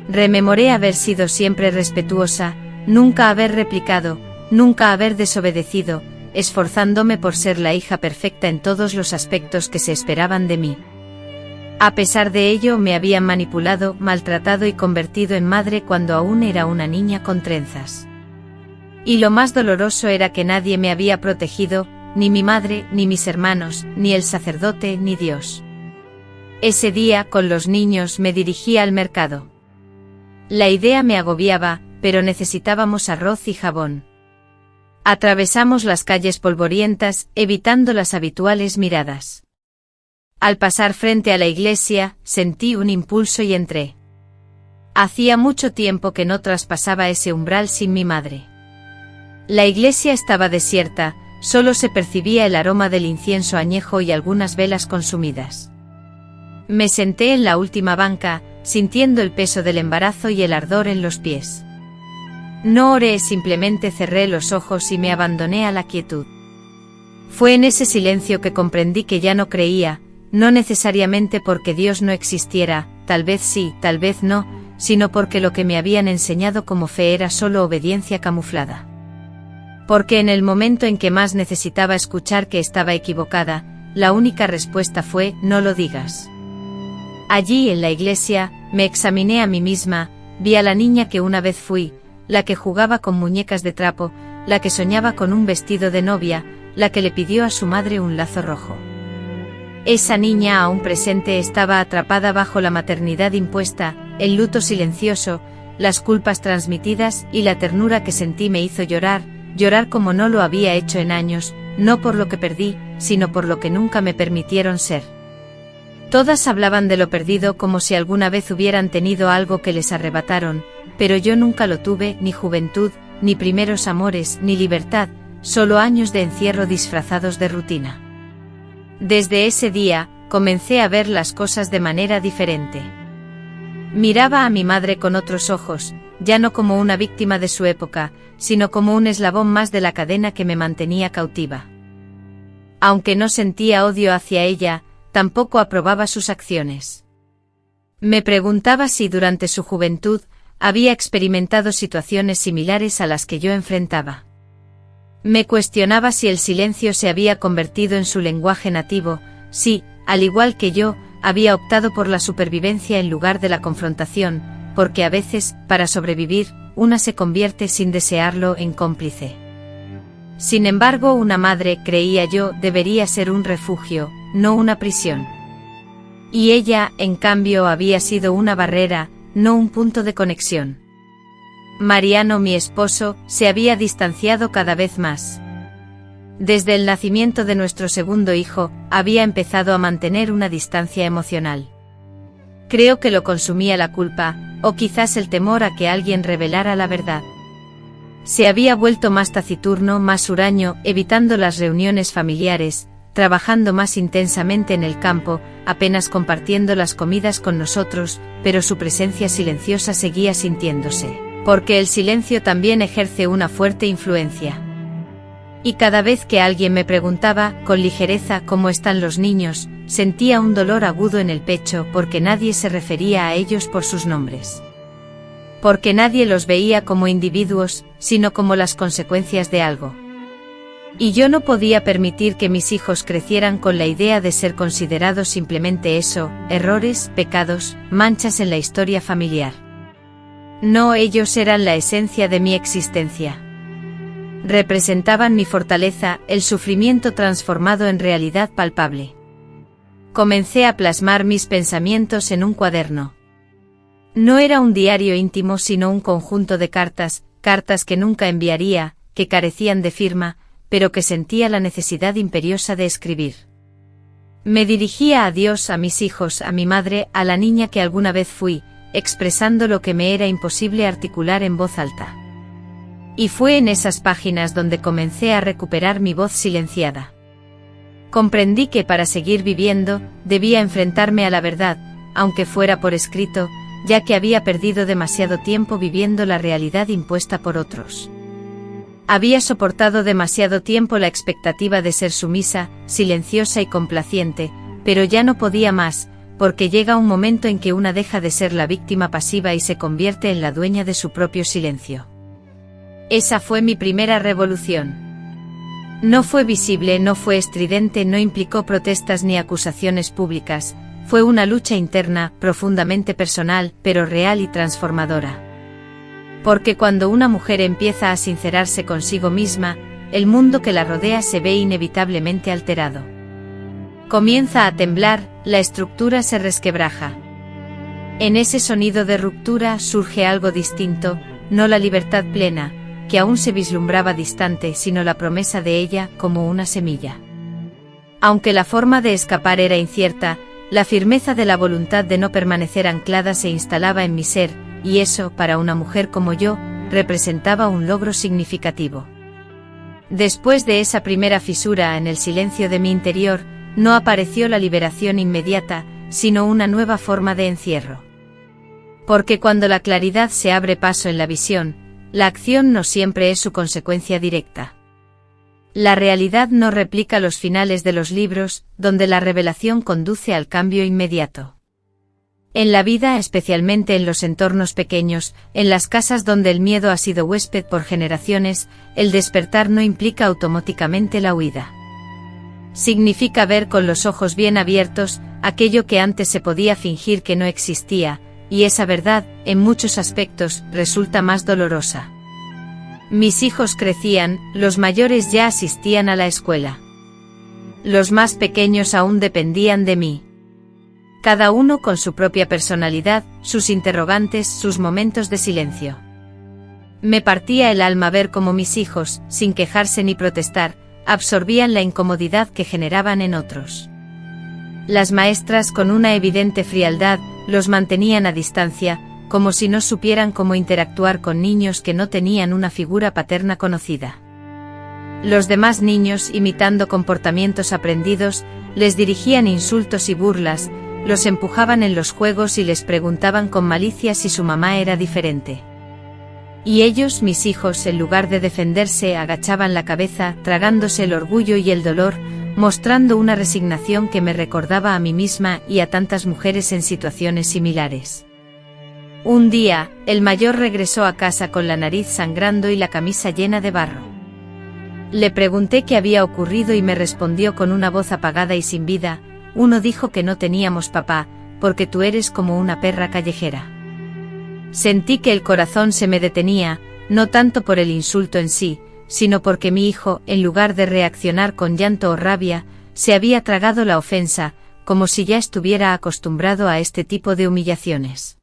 Speaker 1: Rememoré haber sido siempre respetuosa, nunca haber replicado, nunca haber desobedecido, esforzándome por ser la hija perfecta en todos los aspectos que se esperaban de mí. A pesar de ello me habían manipulado, maltratado y convertido en madre cuando aún era una niña con trenzas. Y lo más doloroso era que nadie me había protegido, ni mi madre, ni mis hermanos, ni el sacerdote, ni Dios. Ese día, con los niños, me dirigí al mercado. La idea me agobiaba, pero necesitábamos arroz y jabón. Atravesamos las calles polvorientas, evitando las habituales miradas. Al pasar frente a la iglesia, sentí un impulso y entré. Hacía mucho tiempo que no traspasaba ese umbral sin mi madre. La iglesia estaba desierta, solo se percibía el aroma del incienso añejo y algunas velas consumidas. Me senté en la última banca, sintiendo el peso del embarazo y el ardor en los pies. No oré, simplemente cerré los ojos y me abandoné a la quietud. Fue en ese silencio que comprendí que ya no creía, no necesariamente porque Dios no existiera, tal vez sí, tal vez no, sino porque lo que me habían enseñado como fe era solo obediencia camuflada. Porque en el momento en que más necesitaba escuchar que estaba equivocada, la única respuesta fue, no lo digas. Allí en la iglesia, me examiné a mí misma, vi a la niña que una vez fui, la que jugaba con muñecas de trapo, la que soñaba con un vestido de novia, la que le pidió a su madre un lazo rojo. Esa niña aún presente estaba atrapada bajo la maternidad impuesta, el luto silencioso, las culpas transmitidas y la ternura que sentí me hizo llorar, llorar como no lo había hecho en años, no por lo que perdí, sino por lo que nunca me permitieron ser. Todas hablaban de lo perdido como si alguna vez hubieran tenido algo que les arrebataron, pero yo nunca lo tuve, ni juventud, ni primeros amores, ni libertad, solo años de encierro disfrazados de rutina. Desde ese día, comencé a ver las cosas de manera diferente. Miraba a mi madre con otros ojos, ya no como una víctima de su época, sino como un eslabón más de la cadena que me mantenía cautiva. Aunque no sentía odio hacia ella, tampoco aprobaba sus acciones. Me preguntaba si durante su juventud había experimentado situaciones similares a las que yo enfrentaba. Me cuestionaba si el silencio se había convertido en su lenguaje nativo, si, al igual que yo, había optado por la supervivencia en lugar de la confrontación, porque a veces, para sobrevivir, una se convierte sin desearlo en cómplice. Sin embargo, una madre, creía yo, debería ser un refugio, no una prisión. Y ella, en cambio, había sido una barrera, no un punto de conexión. Mariano, mi esposo, se había distanciado cada vez más. Desde el nacimiento de nuestro segundo hijo, había empezado a mantener una distancia emocional. Creo que lo consumía la culpa, o quizás el temor a que alguien revelara la verdad. Se había vuelto más taciturno, más huraño, evitando las reuniones familiares, trabajando más intensamente en el campo, apenas compartiendo las comidas con nosotros, pero su presencia silenciosa seguía sintiéndose, porque el silencio también ejerce una fuerte influencia. Y cada vez que alguien me preguntaba, con ligereza, cómo están los niños, sentía un dolor agudo en el pecho porque nadie se refería a ellos por sus nombres. Porque nadie los veía como individuos, sino como las consecuencias de algo. Y yo no podía permitir que mis hijos crecieran con la idea de ser considerados simplemente eso, errores, pecados, manchas en la historia familiar. No, ellos eran la esencia de mi existencia. Representaban mi fortaleza, el sufrimiento transformado en realidad palpable. Comencé a plasmar mis pensamientos en un cuaderno. No era un diario íntimo sino un conjunto de cartas, cartas que nunca enviaría, que carecían de firma, pero que sentía la necesidad imperiosa de escribir. Me dirigía a Dios, a mis hijos, a mi madre, a la niña que alguna vez fui, expresando lo que me era imposible articular en voz alta. Y fue en esas páginas donde comencé a recuperar mi voz silenciada. Comprendí que para seguir viviendo, debía enfrentarme a la verdad, aunque fuera por escrito, ya que había perdido demasiado tiempo viviendo la realidad impuesta por otros. Había soportado demasiado tiempo la expectativa de ser sumisa, silenciosa y complaciente, pero ya no podía más, porque llega un momento en que una deja de ser la víctima pasiva y se convierte en la dueña de su propio silencio. Esa fue mi primera revolución. No fue visible, no fue estridente, no implicó protestas ni acusaciones públicas, fue una lucha interna, profundamente personal, pero real y transformadora. Porque cuando una mujer empieza a sincerarse consigo misma, el mundo que la rodea se ve inevitablemente alterado. Comienza a temblar, la estructura se resquebraja. En ese sonido de ruptura surge algo distinto, no la libertad plena, que aún se vislumbraba distante, sino la promesa de ella como una semilla. Aunque la forma de escapar era incierta, la firmeza de la voluntad de no permanecer anclada se instalaba en mi ser, y eso, para una mujer como yo, representaba un logro significativo. Después de esa primera fisura en el silencio de mi interior, no apareció la liberación inmediata, sino una nueva forma de encierro. Porque cuando la claridad se abre paso en la visión, la acción no siempre es su consecuencia directa. La realidad no replica los finales de los libros, donde la revelación conduce al cambio inmediato. En la vida, especialmente en los entornos pequeños, en las casas donde el miedo ha sido huésped por generaciones, el despertar no implica automáticamente la huida. Significa ver con los ojos bien abiertos aquello que antes se podía fingir que no existía, y esa verdad, en muchos aspectos, resulta más dolorosa. Mis hijos crecían, los mayores ya asistían a la escuela. Los más pequeños aún dependían de mí. Cada uno con su propia personalidad, sus interrogantes, sus momentos de silencio. Me partía el alma ver cómo mis hijos, sin quejarse ni protestar, absorbían la incomodidad que generaban en otros. Las maestras, con una evidente frialdad, los mantenían a distancia, como si no supieran cómo interactuar con niños que no tenían una figura paterna conocida. Los demás niños, imitando comportamientos aprendidos, les dirigían insultos y burlas, los empujaban en los juegos y les preguntaban con malicia si su mamá era diferente. Y ellos, mis hijos, en lugar de defenderse, agachaban la cabeza, tragándose el orgullo y el dolor, mostrando una resignación que me recordaba a mí misma y a tantas mujeres en situaciones similares. Un día, el mayor regresó a casa con la nariz sangrando y la camisa llena de barro. Le pregunté qué había ocurrido y me respondió con una voz apagada y sin vida: uno dijo que no teníamos papá, porque tú eres como una perra callejera. Sentí que el corazón se me detenía, no tanto por el insulto en sí, sino porque mi hijo, en lugar de reaccionar con llanto o rabia, se había tragado la ofensa, como si ya estuviera acostumbrado a este tipo de humillaciones.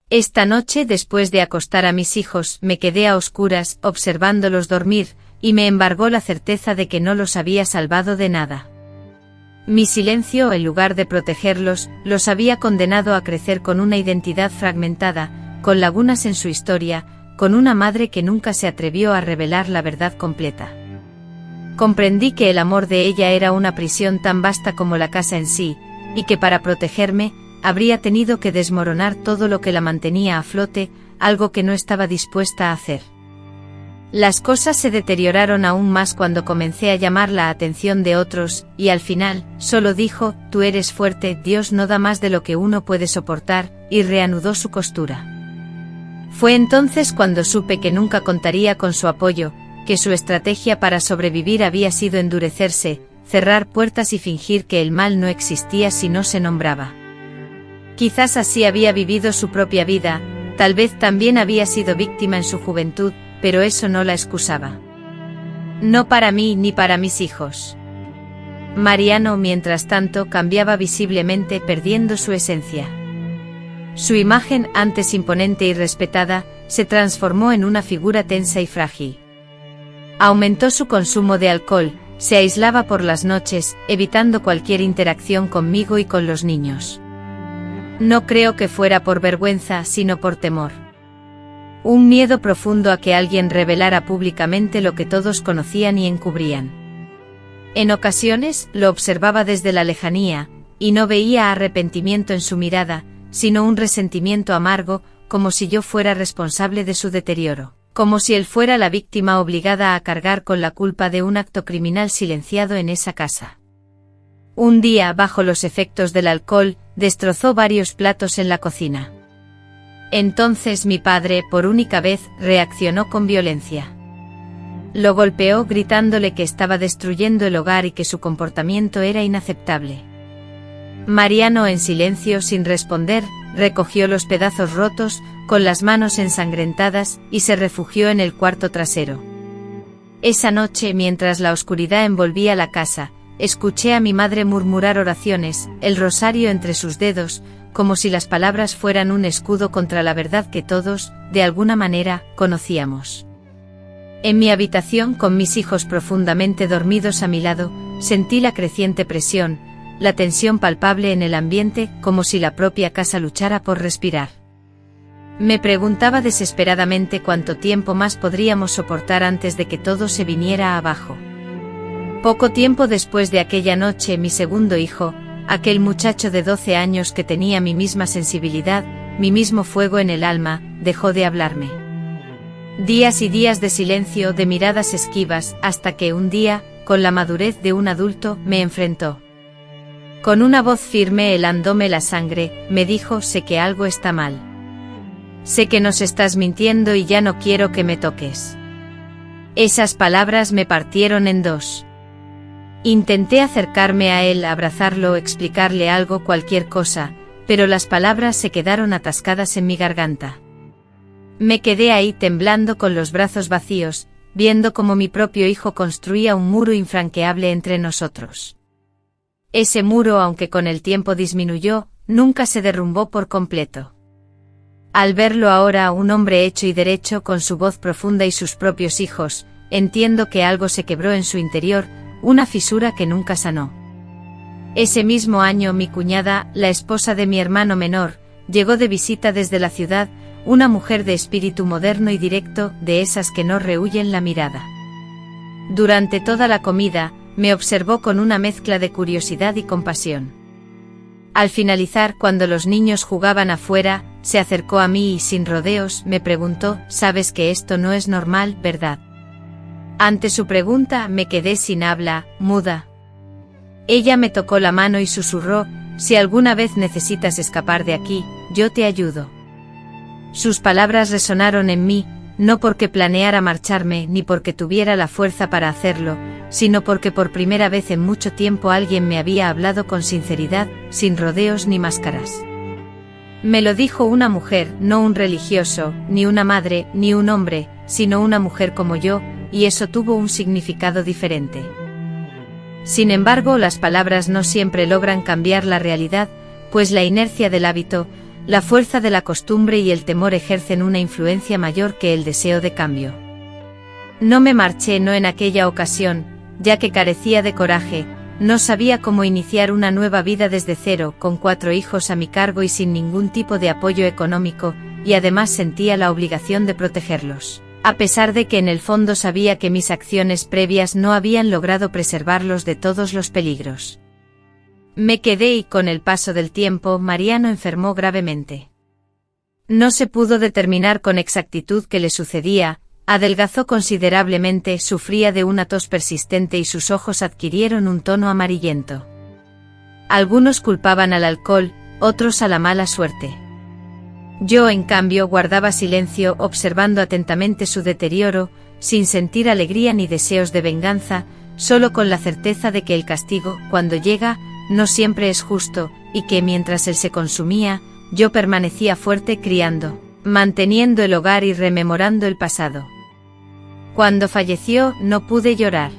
Speaker 1: Esta noche, después de acostar a mis hijos, me quedé a oscuras, observándolos dormir, y me embargó la certeza de que no los había salvado de nada. Mi silencio, en lugar de protegerlos, los había condenado a crecer con una identidad fragmentada, con lagunas en su historia, con una madre que nunca se atrevió a revelar la verdad completa. Comprendí que el amor de ella era una prisión tan vasta como la casa en sí, y que para protegerme, habría tenido que desmoronar todo lo que la mantenía a flote, algo que no estaba dispuesta a hacer. Las cosas se deterioraron aún más cuando comencé a llamar la atención de otros, y al final, solo dijo: tú eres fuerte, Dios no da más de lo que uno puede soportar, y reanudó su costura. Fue entonces cuando supe que nunca contaría con su apoyo, que su estrategia para sobrevivir había sido endurecerse, cerrar puertas y fingir que el mal no existía si no se nombraba. Quizás así había vivido su propia vida, tal vez también había sido víctima en su juventud, pero eso no la excusaba. No para mí ni para mis hijos. Mariano, mientras tanto, cambiaba visiblemente, perdiendo su esencia. Su imagen, antes imponente y respetada, se transformó en una figura tensa y frágil. Aumentó su consumo de alcohol, se aislaba por las noches, evitando cualquier interacción conmigo y con los niños. No creo que fuera por vergüenza, sino por temor. Un miedo profundo a que alguien revelara públicamente lo que todos conocían y encubrían. En ocasiones, lo observaba desde la lejanía, y no veía arrepentimiento en su mirada, sino un resentimiento amargo, como si yo fuera responsable de su deterioro, como si él fuera la víctima obligada a cargar con la culpa de un acto criminal silenciado en esa casa. Un día, bajo los efectos del alcohol, destrozó varios platos en la cocina. Entonces mi padre, por única vez, reaccionó con violencia. Lo golpeó gritándole que estaba destruyendo el hogar y que su comportamiento era inaceptable. Mariano, en silencio, sin responder, recogió los pedazos rotos, con las manos ensangrentadas, y se refugió en el cuarto trasero. Esa noche, mientras la oscuridad envolvía la casa, escuché a mi madre murmurar oraciones, el rosario entre sus dedos, como si las palabras fueran un escudo contra la verdad que todos, de alguna manera, conocíamos. En mi habitación, con mis hijos profundamente dormidos a mi lado, sentí la creciente presión, la tensión palpable en el ambiente, como si la propia casa luchara por respirar. Me preguntaba desesperadamente cuánto tiempo más podríamos soportar antes de que todo se viniera abajo. Poco tiempo después de aquella noche, mi segundo hijo, aquel muchacho de 12 años que tenía mi misma sensibilidad, mi mismo fuego en el alma, dejó de hablarme. Días y días de silencio, de miradas esquivas, hasta que un día, con la madurez de un adulto, me enfrentó. Con una voz firme, helándome la sangre, me dijo: sé que algo está mal. Sé que nos estás mintiendo y ya no quiero que me toques. Esas palabras me partieron en dos. Intenté acercarme a él, abrazarlo, explicarle algo, cualquier cosa, pero las palabras se quedaron atascadas en mi garganta. Me quedé ahí temblando, con los brazos vacíos, viendo cómo mi propio hijo construía un muro infranqueable entre nosotros. Ese muro, aunque con el tiempo disminuyó, nunca se derrumbó por completo. Al verlo ahora, un hombre hecho y derecho, con su voz profunda y sus propios hijos, entiendo que algo se quebró en su interior, una fisura que nunca sanó. Ese mismo año, mi cuñada, la esposa de mi hermano menor, llegó de visita desde la ciudad, una mujer de espíritu moderno y directo, de esas que no rehúyen la mirada. Durante toda la comida, me observó con una mezcla de curiosidad y compasión. Al finalizar, cuando los niños jugaban afuera, se acercó a mí y sin rodeos me preguntó: «Sabes que esto no es normal, ¿verdad?». Ante su pregunta me quedé sin habla, muda. Ella me tocó la mano y susurró: «Si alguna vez necesitas escapar de aquí, yo te ayudo». Sus palabras resonaron en mí, no porque planeara marcharme ni porque tuviera la fuerza para hacerlo, sino porque por primera vez en mucho tiempo alguien me había hablado con sinceridad, sin rodeos ni máscaras. Me lo dijo una mujer, no un religioso, ni una madre, ni un hombre, sino una mujer como yo, y eso tuvo un significado diferente. Sin embargo, las palabras no siempre logran cambiar la realidad, pues la inercia del hábito, la fuerza de la costumbre y el temor ejercen una influencia mayor que el deseo de cambio. No me marché, no en aquella ocasión, ya que carecía de coraje, no sabía cómo iniciar una nueva vida desde cero, con 4 hijos a mi cargo y sin ningún tipo de apoyo económico, y además sentía la obligación de protegerlos, a pesar de que en el fondo sabía que mis acciones previas no habían logrado preservarlos de todos los peligros. Me quedé y con el paso del tiempo Mariano enfermó gravemente. No se pudo determinar con exactitud qué le sucedía, adelgazó considerablemente, sufría de una tos persistente y sus ojos adquirieron un tono amarillento. Algunos culpaban al alcohol, otros a la mala suerte. Yo, en cambio, guardaba silencio, observando atentamente su deterioro, sin sentir alegría ni deseos de venganza, solo con la certeza de que el castigo, cuando llega, no siempre es justo, y que mientras él se consumía, yo permanecía fuerte criando, manteniendo el hogar y rememorando el pasado. Cuando falleció, no pude llorar.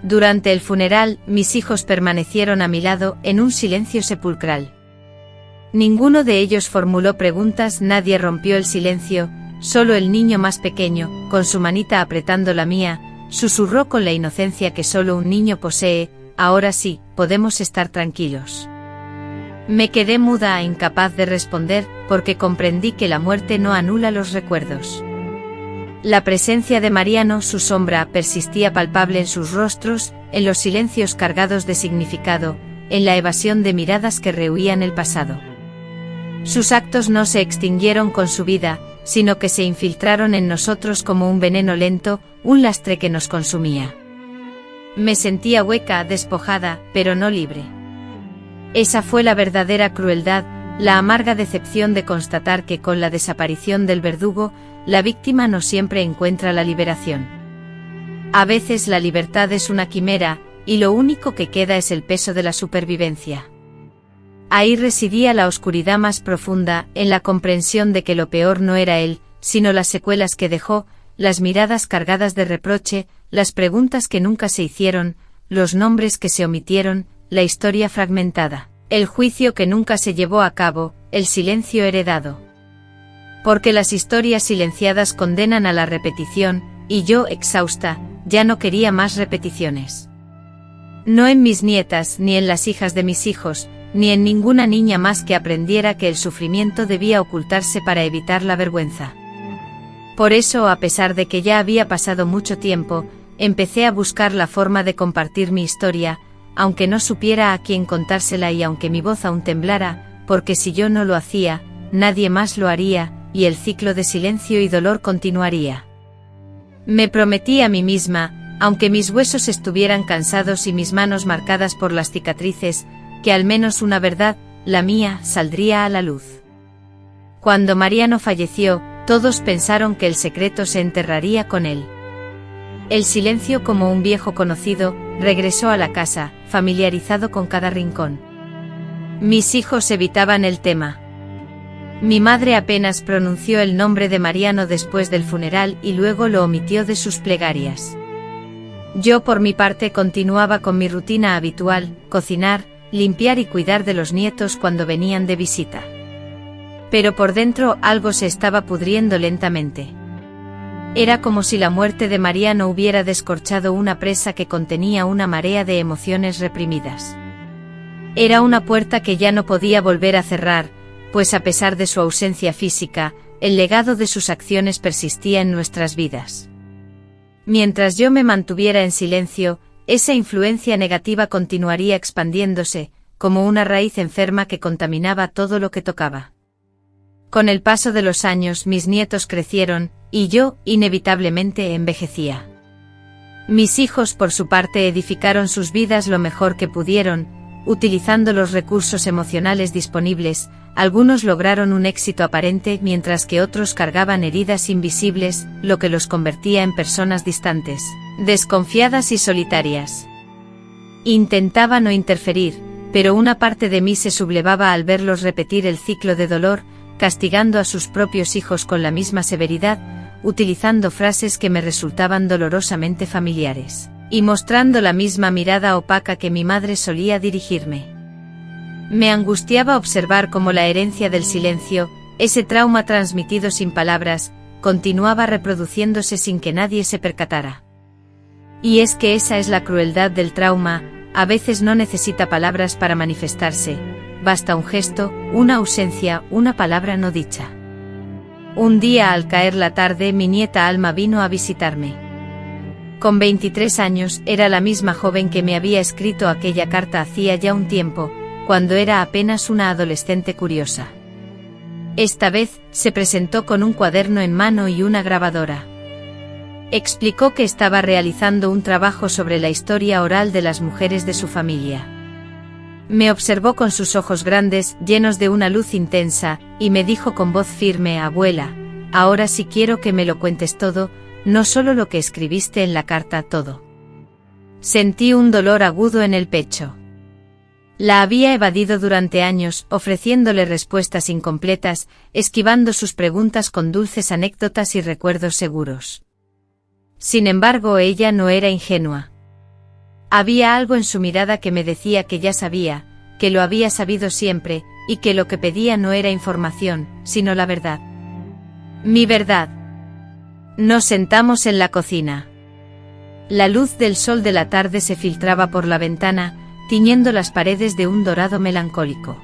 Speaker 1: Durante el funeral, mis hijos permanecieron a mi lado, en un silencio sepulcral. Ninguno de ellos formuló preguntas, nadie rompió el silencio, solo el niño más pequeño, con su manita apretando la mía, susurró con la inocencia que solo un niño posee: ahora sí, podemos estar tranquilos. Me quedé muda, incapaz de responder, porque comprendí que la muerte no anula los recuerdos. La presencia de Mariano, su sombra, persistía palpable en sus rostros, en los silencios cargados de significado, en la evasión de miradas que rehuían el pasado. Sus actos no se extinguieron con su vida, sino que se infiltraron en nosotros como un veneno lento, un lastre que nos consumía. Me sentía hueca, despojada, pero no libre. Esa fue la verdadera crueldad, la amarga decepción de constatar que con la desaparición del verdugo, la víctima no siempre encuentra la liberación. A veces la libertad es una quimera, y lo único que queda es el peso de la supervivencia. Ahí residía la oscuridad más profunda, en la comprensión de que lo peor no era él, sino las secuelas que dejó, las miradas cargadas de reproche, las preguntas que nunca se hicieron, los nombres que se omitieron, la historia fragmentada, el juicio que nunca se llevó a cabo, el silencio heredado. Porque las historias silenciadas condenan a la repetición, y yo, exhausta, ya no quería más repeticiones. No en mis nietas, ni en las hijas de mis hijos, ni en ninguna niña más que aprendiera que el sufrimiento debía ocultarse para evitar la vergüenza. Por eso, a pesar de que ya había pasado mucho tiempo, empecé a buscar la forma de compartir mi historia, aunque no supiera a quién contársela y aunque mi voz aún temblara, porque si yo no lo hacía, nadie más lo haría, y el ciclo de silencio y dolor continuaría. Me prometí a mí misma, aunque mis huesos estuvieran cansados y mis manos marcadas por las cicatrices, que al menos una verdad, la mía, saldría a la luz. Cuando Mariano falleció, todos pensaron que el secreto se enterraría con él. El silencio, como un viejo conocido, regresó a la casa, familiarizado con cada rincón. Mis hijos evitaban el tema. Mi madre apenas pronunció el nombre de Mariano después del funeral y luego lo omitió de sus plegarias. Yo por mi parte continuaba con mi rutina habitual, cocinar, limpiar y cuidar de los nietos cuando venían de visita. Pero por dentro algo se estaba pudriendo lentamente. Era como si la muerte de Mariano hubiera descorchado una presa que contenía una marea de emociones reprimidas. Era una puerta que ya no podía volver a cerrar, pues a pesar de su ausencia física, el legado de sus acciones persistía en nuestras vidas. Mientras yo me mantuviera en silencio, esa influencia negativa continuaría expandiéndose, como una raíz enferma que contaminaba todo lo que tocaba. Con el paso de los años mis nietos crecieron, y yo, inevitablemente, envejecía. Mis hijos por su parte edificaron sus vidas lo mejor que pudieron, utilizando los recursos emocionales disponibles. Algunos lograron un éxito aparente mientras que otros cargaban heridas invisibles, lo que los convertía en personas distantes, desconfiadas y solitarias. Intentaba no interferir, pero una parte de mí se sublevaba al verlos repetir el ciclo de dolor, castigando a sus propios hijos con la misma severidad, utilizando frases que me resultaban dolorosamente familiares, y mostrando la misma mirada opaca que mi madre solía dirigirme. Me angustiaba observar cómo la herencia del silencio, ese trauma transmitido sin palabras, continuaba reproduciéndose sin que nadie se percatara. Y es que esa es la crueldad del trauma, a veces no necesita palabras para manifestarse, basta un gesto, una ausencia, una palabra no dicha. Un día al caer la tarde mi nieta Alma vino a visitarme. Con 23 años era la misma joven que me había escrito aquella carta hacía ya un tiempo, cuando era apenas una adolescente curiosa. Esta vez, se presentó con un cuaderno en mano y una grabadora. Explicó que estaba realizando un trabajo sobre la historia oral de las mujeres de su familia. Me observó con sus ojos grandes, llenos de una luz intensa, y me dijo con voz firme: abuela, ahora sí quiero que me lo cuentes todo, no solo lo que escribiste en la carta, todo. Sentí un dolor agudo en el pecho. La había evadido durante años, ofreciéndole respuestas incompletas, esquivando sus preguntas con dulces anécdotas y recuerdos seguros. Sin embargo, ella no era ingenua. Había algo en su mirada que me decía que ya sabía, que lo había sabido siempre, y que lo que pedía no era información, sino la verdad. Mi verdad. Nos sentamos en la cocina. La luz del sol de la tarde se filtraba por la ventana, tiñendo las paredes de un dorado melancólico.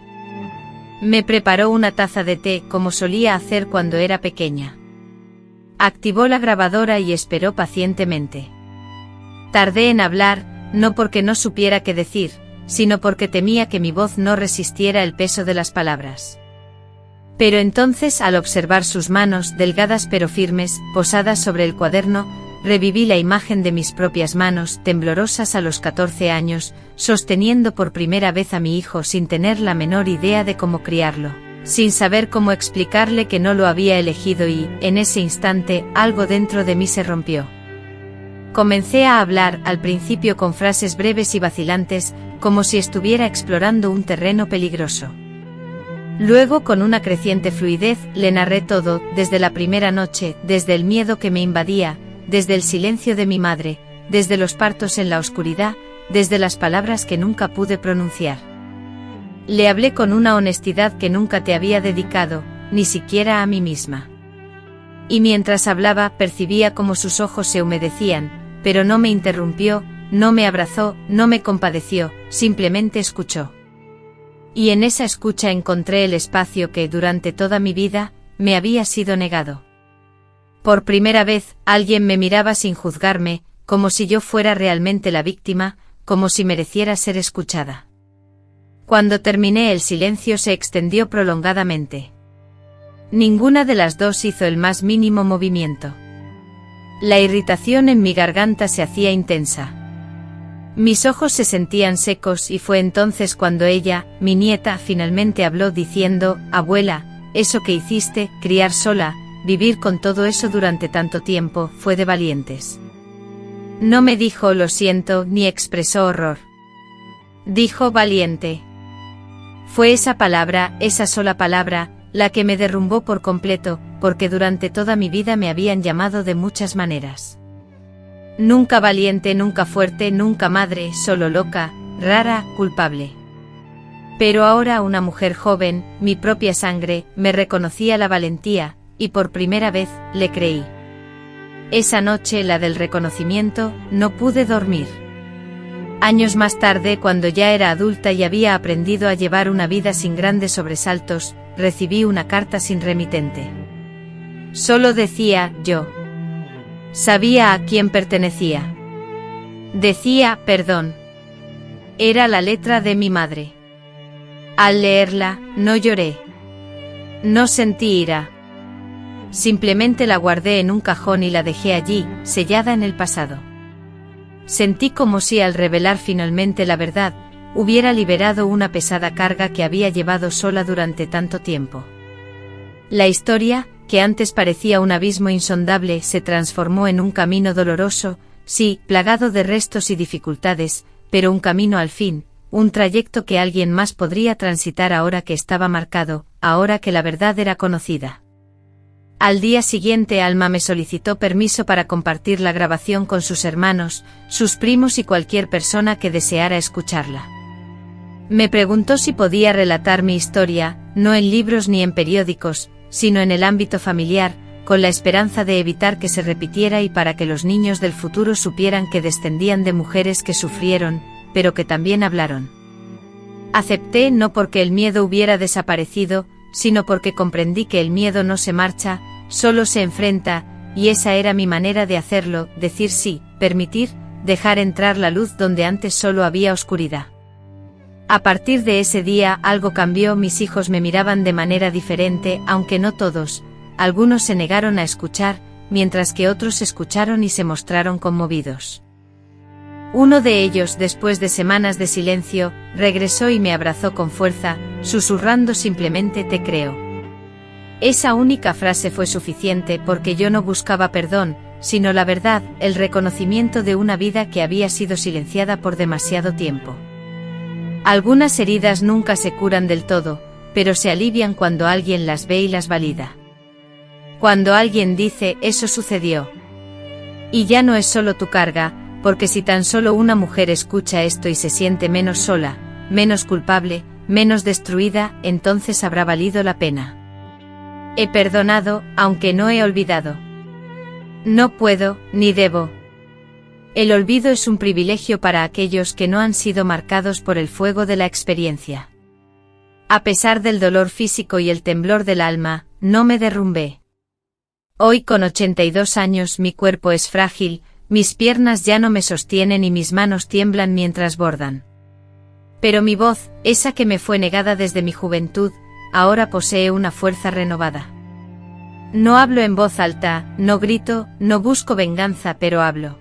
Speaker 1: Me preparó una taza de té como solía hacer cuando era pequeña. Activó la grabadora y esperó pacientemente. Tardé en hablar, no porque no supiera qué decir, sino porque temía que mi voz no resistiera el peso de las palabras. Pero entonces, al observar sus manos, delgadas pero firmes, posadas sobre el cuaderno, reviví la imagen de mis propias manos, temblorosas a los 14 años, sosteniendo por primera vez a mi hijo sin tener la menor idea de cómo criarlo, sin saber cómo explicarle que no lo había elegido y, en ese instante, algo dentro de mí se rompió. Comencé a hablar, al principio con frases breves y vacilantes, como si estuviera explorando un terreno peligroso. Luego, con una creciente fluidez, le narré todo, desde la primera noche, desde el miedo que me invadía, desde el silencio de mi madre, desde los partos en la oscuridad, desde las palabras que nunca pude pronunciar. Le hablé con una honestidad que nunca te había dedicado, ni siquiera a mí misma. Y mientras hablaba, percibía cómo sus ojos se humedecían, pero no me interrumpió, no me abrazó, no me compadeció, simplemente escuchó. Y en esa escucha encontré el espacio que, durante toda mi vida, me había sido negado. Por primera vez, alguien me miraba sin juzgarme, como si yo fuera realmente la víctima, como si mereciera ser escuchada. Cuando terminé, el silencio se extendió prolongadamente. Ninguna de las dos hizo el más mínimo movimiento. La irritación en mi garganta se hacía intensa. Mis ojos se sentían secos y fue entonces cuando ella, mi nieta, finalmente habló diciendo: «Abuela, eso que hiciste, criar sola, vivir con todo eso durante tanto tiempo, fue de valientes». No me dijo «lo siento» ni expresó horror. Dijo «valiente». Fue esa palabra, esa sola palabra, la que me derrumbó por completo, porque durante toda mi vida me habían llamado de muchas maneras. Nunca valiente, nunca fuerte, nunca madre, solo loca, rara, culpable. Pero ahora una mujer joven, mi propia sangre, me reconocía la valentía, y por primera vez, le creí. Esa noche, la del reconocimiento, no pude dormir. Años más tarde, cuando ya era adulta y había aprendido a llevar una vida sin grandes sobresaltos, recibí una carta sin remitente. Solo decía «yo». Sabía a quién pertenecía. Decía «perdón». Era la letra de mi madre. Al leerla, no lloré. No sentí ira. Simplemente la guardé en un cajón y la dejé allí, sellada en el pasado. Sentí como si al revelar finalmente la verdad, hubiera liberado una pesada carga que había llevado sola durante tanto tiempo. La historia, que antes parecía un abismo insondable, se transformó en un camino doloroso, sí, plagado de restos y dificultades, pero un camino al fin, un trayecto que alguien más podría transitar ahora que estaba marcado, ahora que la verdad era conocida. Al día siguiente, Alma me solicitó permiso para compartir la grabación con sus hermanos, sus primos y cualquier persona que deseara escucharla. Me preguntó si podía relatar mi historia, no en libros ni en periódicos, sino en el ámbito familiar, con la esperanza de evitar que se repitiera y para que los niños del futuro supieran que descendían de mujeres que sufrieron, pero que también hablaron. Acepté, no porque el miedo hubiera desaparecido, sino porque comprendí que el miedo no se marcha, solo se enfrenta, y esa era mi manera de hacerlo, decir sí, permitir, dejar entrar la luz donde antes solo había oscuridad. A partir de ese día algo cambió, mis hijos me miraban de manera diferente, aunque no todos, algunos se negaron a escuchar, mientras que otros escucharon y se mostraron conmovidos. Uno de ellos, después de semanas de silencio, regresó y me abrazó con fuerza, susurrando simplemente «te creo». Esa única frase fue suficiente porque yo no buscaba perdón, sino la verdad, el reconocimiento de una vida que había sido silenciada por demasiado tiempo. Algunas heridas nunca se curan del todo, pero se alivian cuando alguien las ve y las valida. Cuando alguien dice «eso sucedió». Y ya no es solo tu carga, porque si tan solo una mujer escucha esto y se siente menos sola, menos culpable, menos destruida, entonces habrá valido la pena. He perdonado, aunque no he olvidado. No puedo, ni debo. El olvido es un privilegio para aquellos que no han sido marcados por el fuego de la experiencia. A pesar del dolor físico y el temblor del alma, no me derrumbé. Hoy con 82 años mi cuerpo es frágil, mis piernas ya no me sostienen y mis manos tiemblan mientras bordan. Pero mi voz, esa que me fue negada desde mi juventud, ahora posee una fuerza renovada. No hablo en voz alta, no grito, no busco venganza, pero hablo.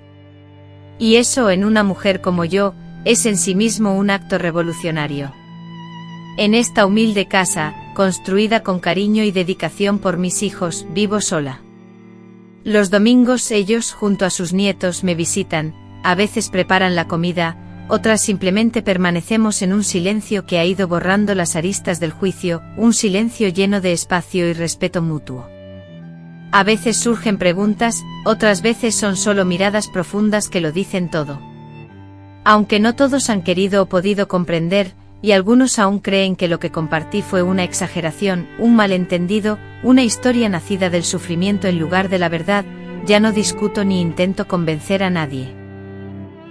Speaker 1: Y eso en una mujer como yo, es en sí mismo un acto revolucionario. En esta humilde casa, construida con cariño y dedicación por mis hijos, vivo sola. Los domingos ellos, junto a sus nietos, me visitan, a veces preparan la comida, otras simplemente permanecemos en un silencio que ha ido borrando las aristas del juicio, un silencio lleno de espacio y respeto mutuo. A veces surgen preguntas, otras veces son solo miradas profundas que lo dicen todo. Aunque no todos han querido o podido comprender, y algunos aún creen que lo que compartí fue una exageración, un malentendido, una historia nacida del sufrimiento en lugar de la verdad, ya no discuto ni intento convencer a nadie.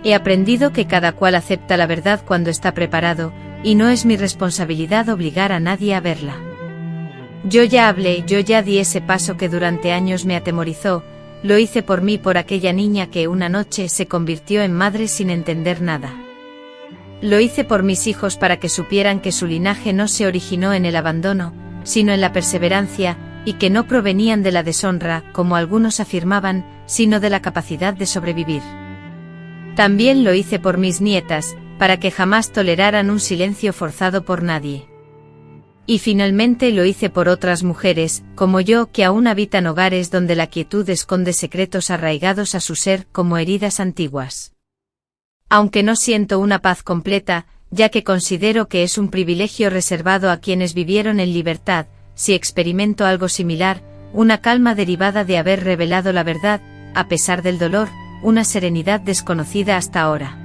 Speaker 1: He aprendido que cada cual acepta la verdad cuando está preparado, y no es mi responsabilidad obligar a nadie a verla. Yo ya hablé, yo ya di ese paso que durante años me atemorizó, lo hice por mí, por aquella niña que una noche se convirtió en madre sin entender nada. Lo hice por mis hijos para que supieran que su linaje no se originó en el abandono, sino en la perseverancia, y que no provenían de la deshonra, como algunos afirmaban, sino de la capacidad de sobrevivir. También lo hice por mis nietas, para que jamás toleraran un silencio forzado por nadie. Y finalmente lo hice por otras mujeres, como yo, que aún habitan hogares donde la quietud esconde secretos arraigados a su ser como heridas antiguas. Aunque no siento una paz completa, ya que considero que es un privilegio reservado a quienes vivieron en libertad, si experimento algo similar, una calma derivada de haber revelado la verdad, a pesar del dolor, una serenidad desconocida hasta ahora.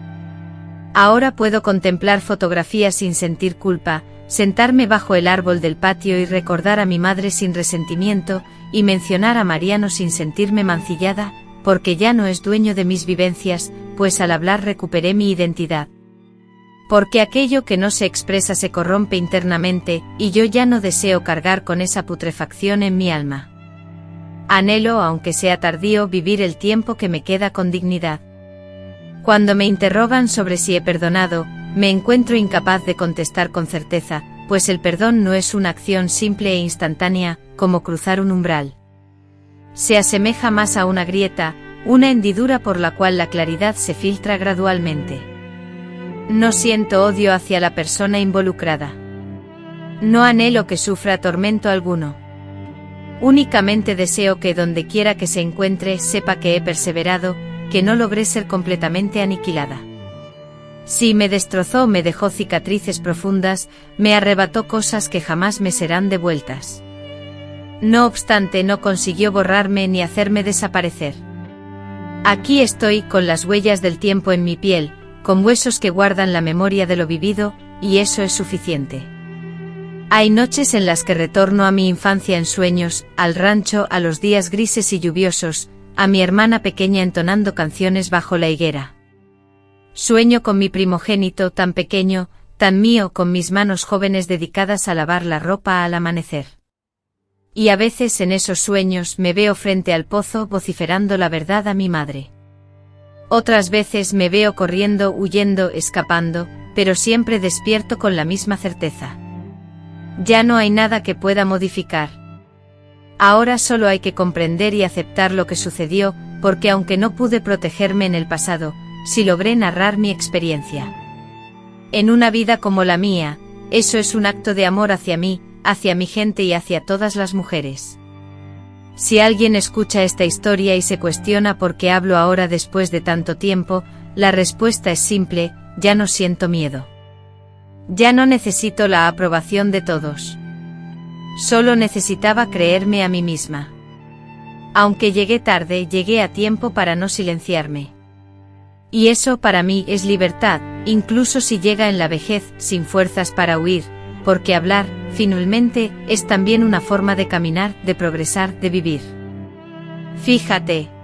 Speaker 1: Ahora puedo contemplar fotografías sin sentir culpa, sentarme bajo el árbol del patio y recordar a mi madre sin resentimiento, y mencionar a Mariano sin sentirme mancillada, porque ya no es dueño de mis vivencias, pues al hablar recuperé mi identidad. Porque aquello que no se expresa se corrompe internamente, y yo ya no deseo cargar con esa putrefacción en mi alma. Anhelo, aunque sea tardío, vivir el tiempo que me queda con dignidad. Cuando me interrogan sobre si he perdonado, me encuentro incapaz de contestar con certeza, pues el perdón no es una acción simple e instantánea, como cruzar un umbral. Se asemeja más a una grieta, una hendidura por la cual la claridad se filtra gradualmente. No siento odio hacia la persona involucrada. No anhelo que sufra tormento alguno. Únicamente deseo que donde quiera que se encuentre sepa que he perseverado, que no logré ser completamente aniquilada. Si me destrozó, me dejó cicatrices profundas, me arrebató cosas que jamás me serán devueltas. No obstante, no consiguió borrarme ni hacerme desaparecer. Aquí estoy con las huellas del tiempo en mi piel, con huesos que guardan la memoria de lo vivido, y eso es suficiente. Hay noches en las que retorno a mi infancia en sueños, al rancho, a los días grises y lluviosos, a mi hermana pequeña entonando canciones bajo la higuera. Sueño con mi primogénito tan pequeño, tan mío, con mis manos jóvenes dedicadas a lavar la ropa al amanecer. Y a veces en esos sueños me veo frente al pozo vociferando la verdad a mi madre. Otras veces me veo corriendo, huyendo, escapando, pero siempre despierto con la misma certeza. Ya no hay nada que pueda modificar. Ahora solo hay que comprender y aceptar lo que sucedió, porque aunque no pude protegerme en el pasado, sí logré narrar mi experiencia. En una vida como la mía, eso es un acto de amor hacia mí, hacia mi gente y hacia todas las mujeres. Si alguien escucha esta historia y se cuestiona por qué hablo ahora después de tanto tiempo, la respuesta es simple: ya no siento miedo. Ya no necesito la aprobación de todos. Solo necesitaba creerme a mí misma. Aunque llegué tarde, llegué a tiempo para no silenciarme. Y eso para mí es libertad, incluso si llega en la vejez, sin fuerzas para huir, porque hablar, finalmente, es también una forma de caminar, de progresar, de vivir. Fíjate.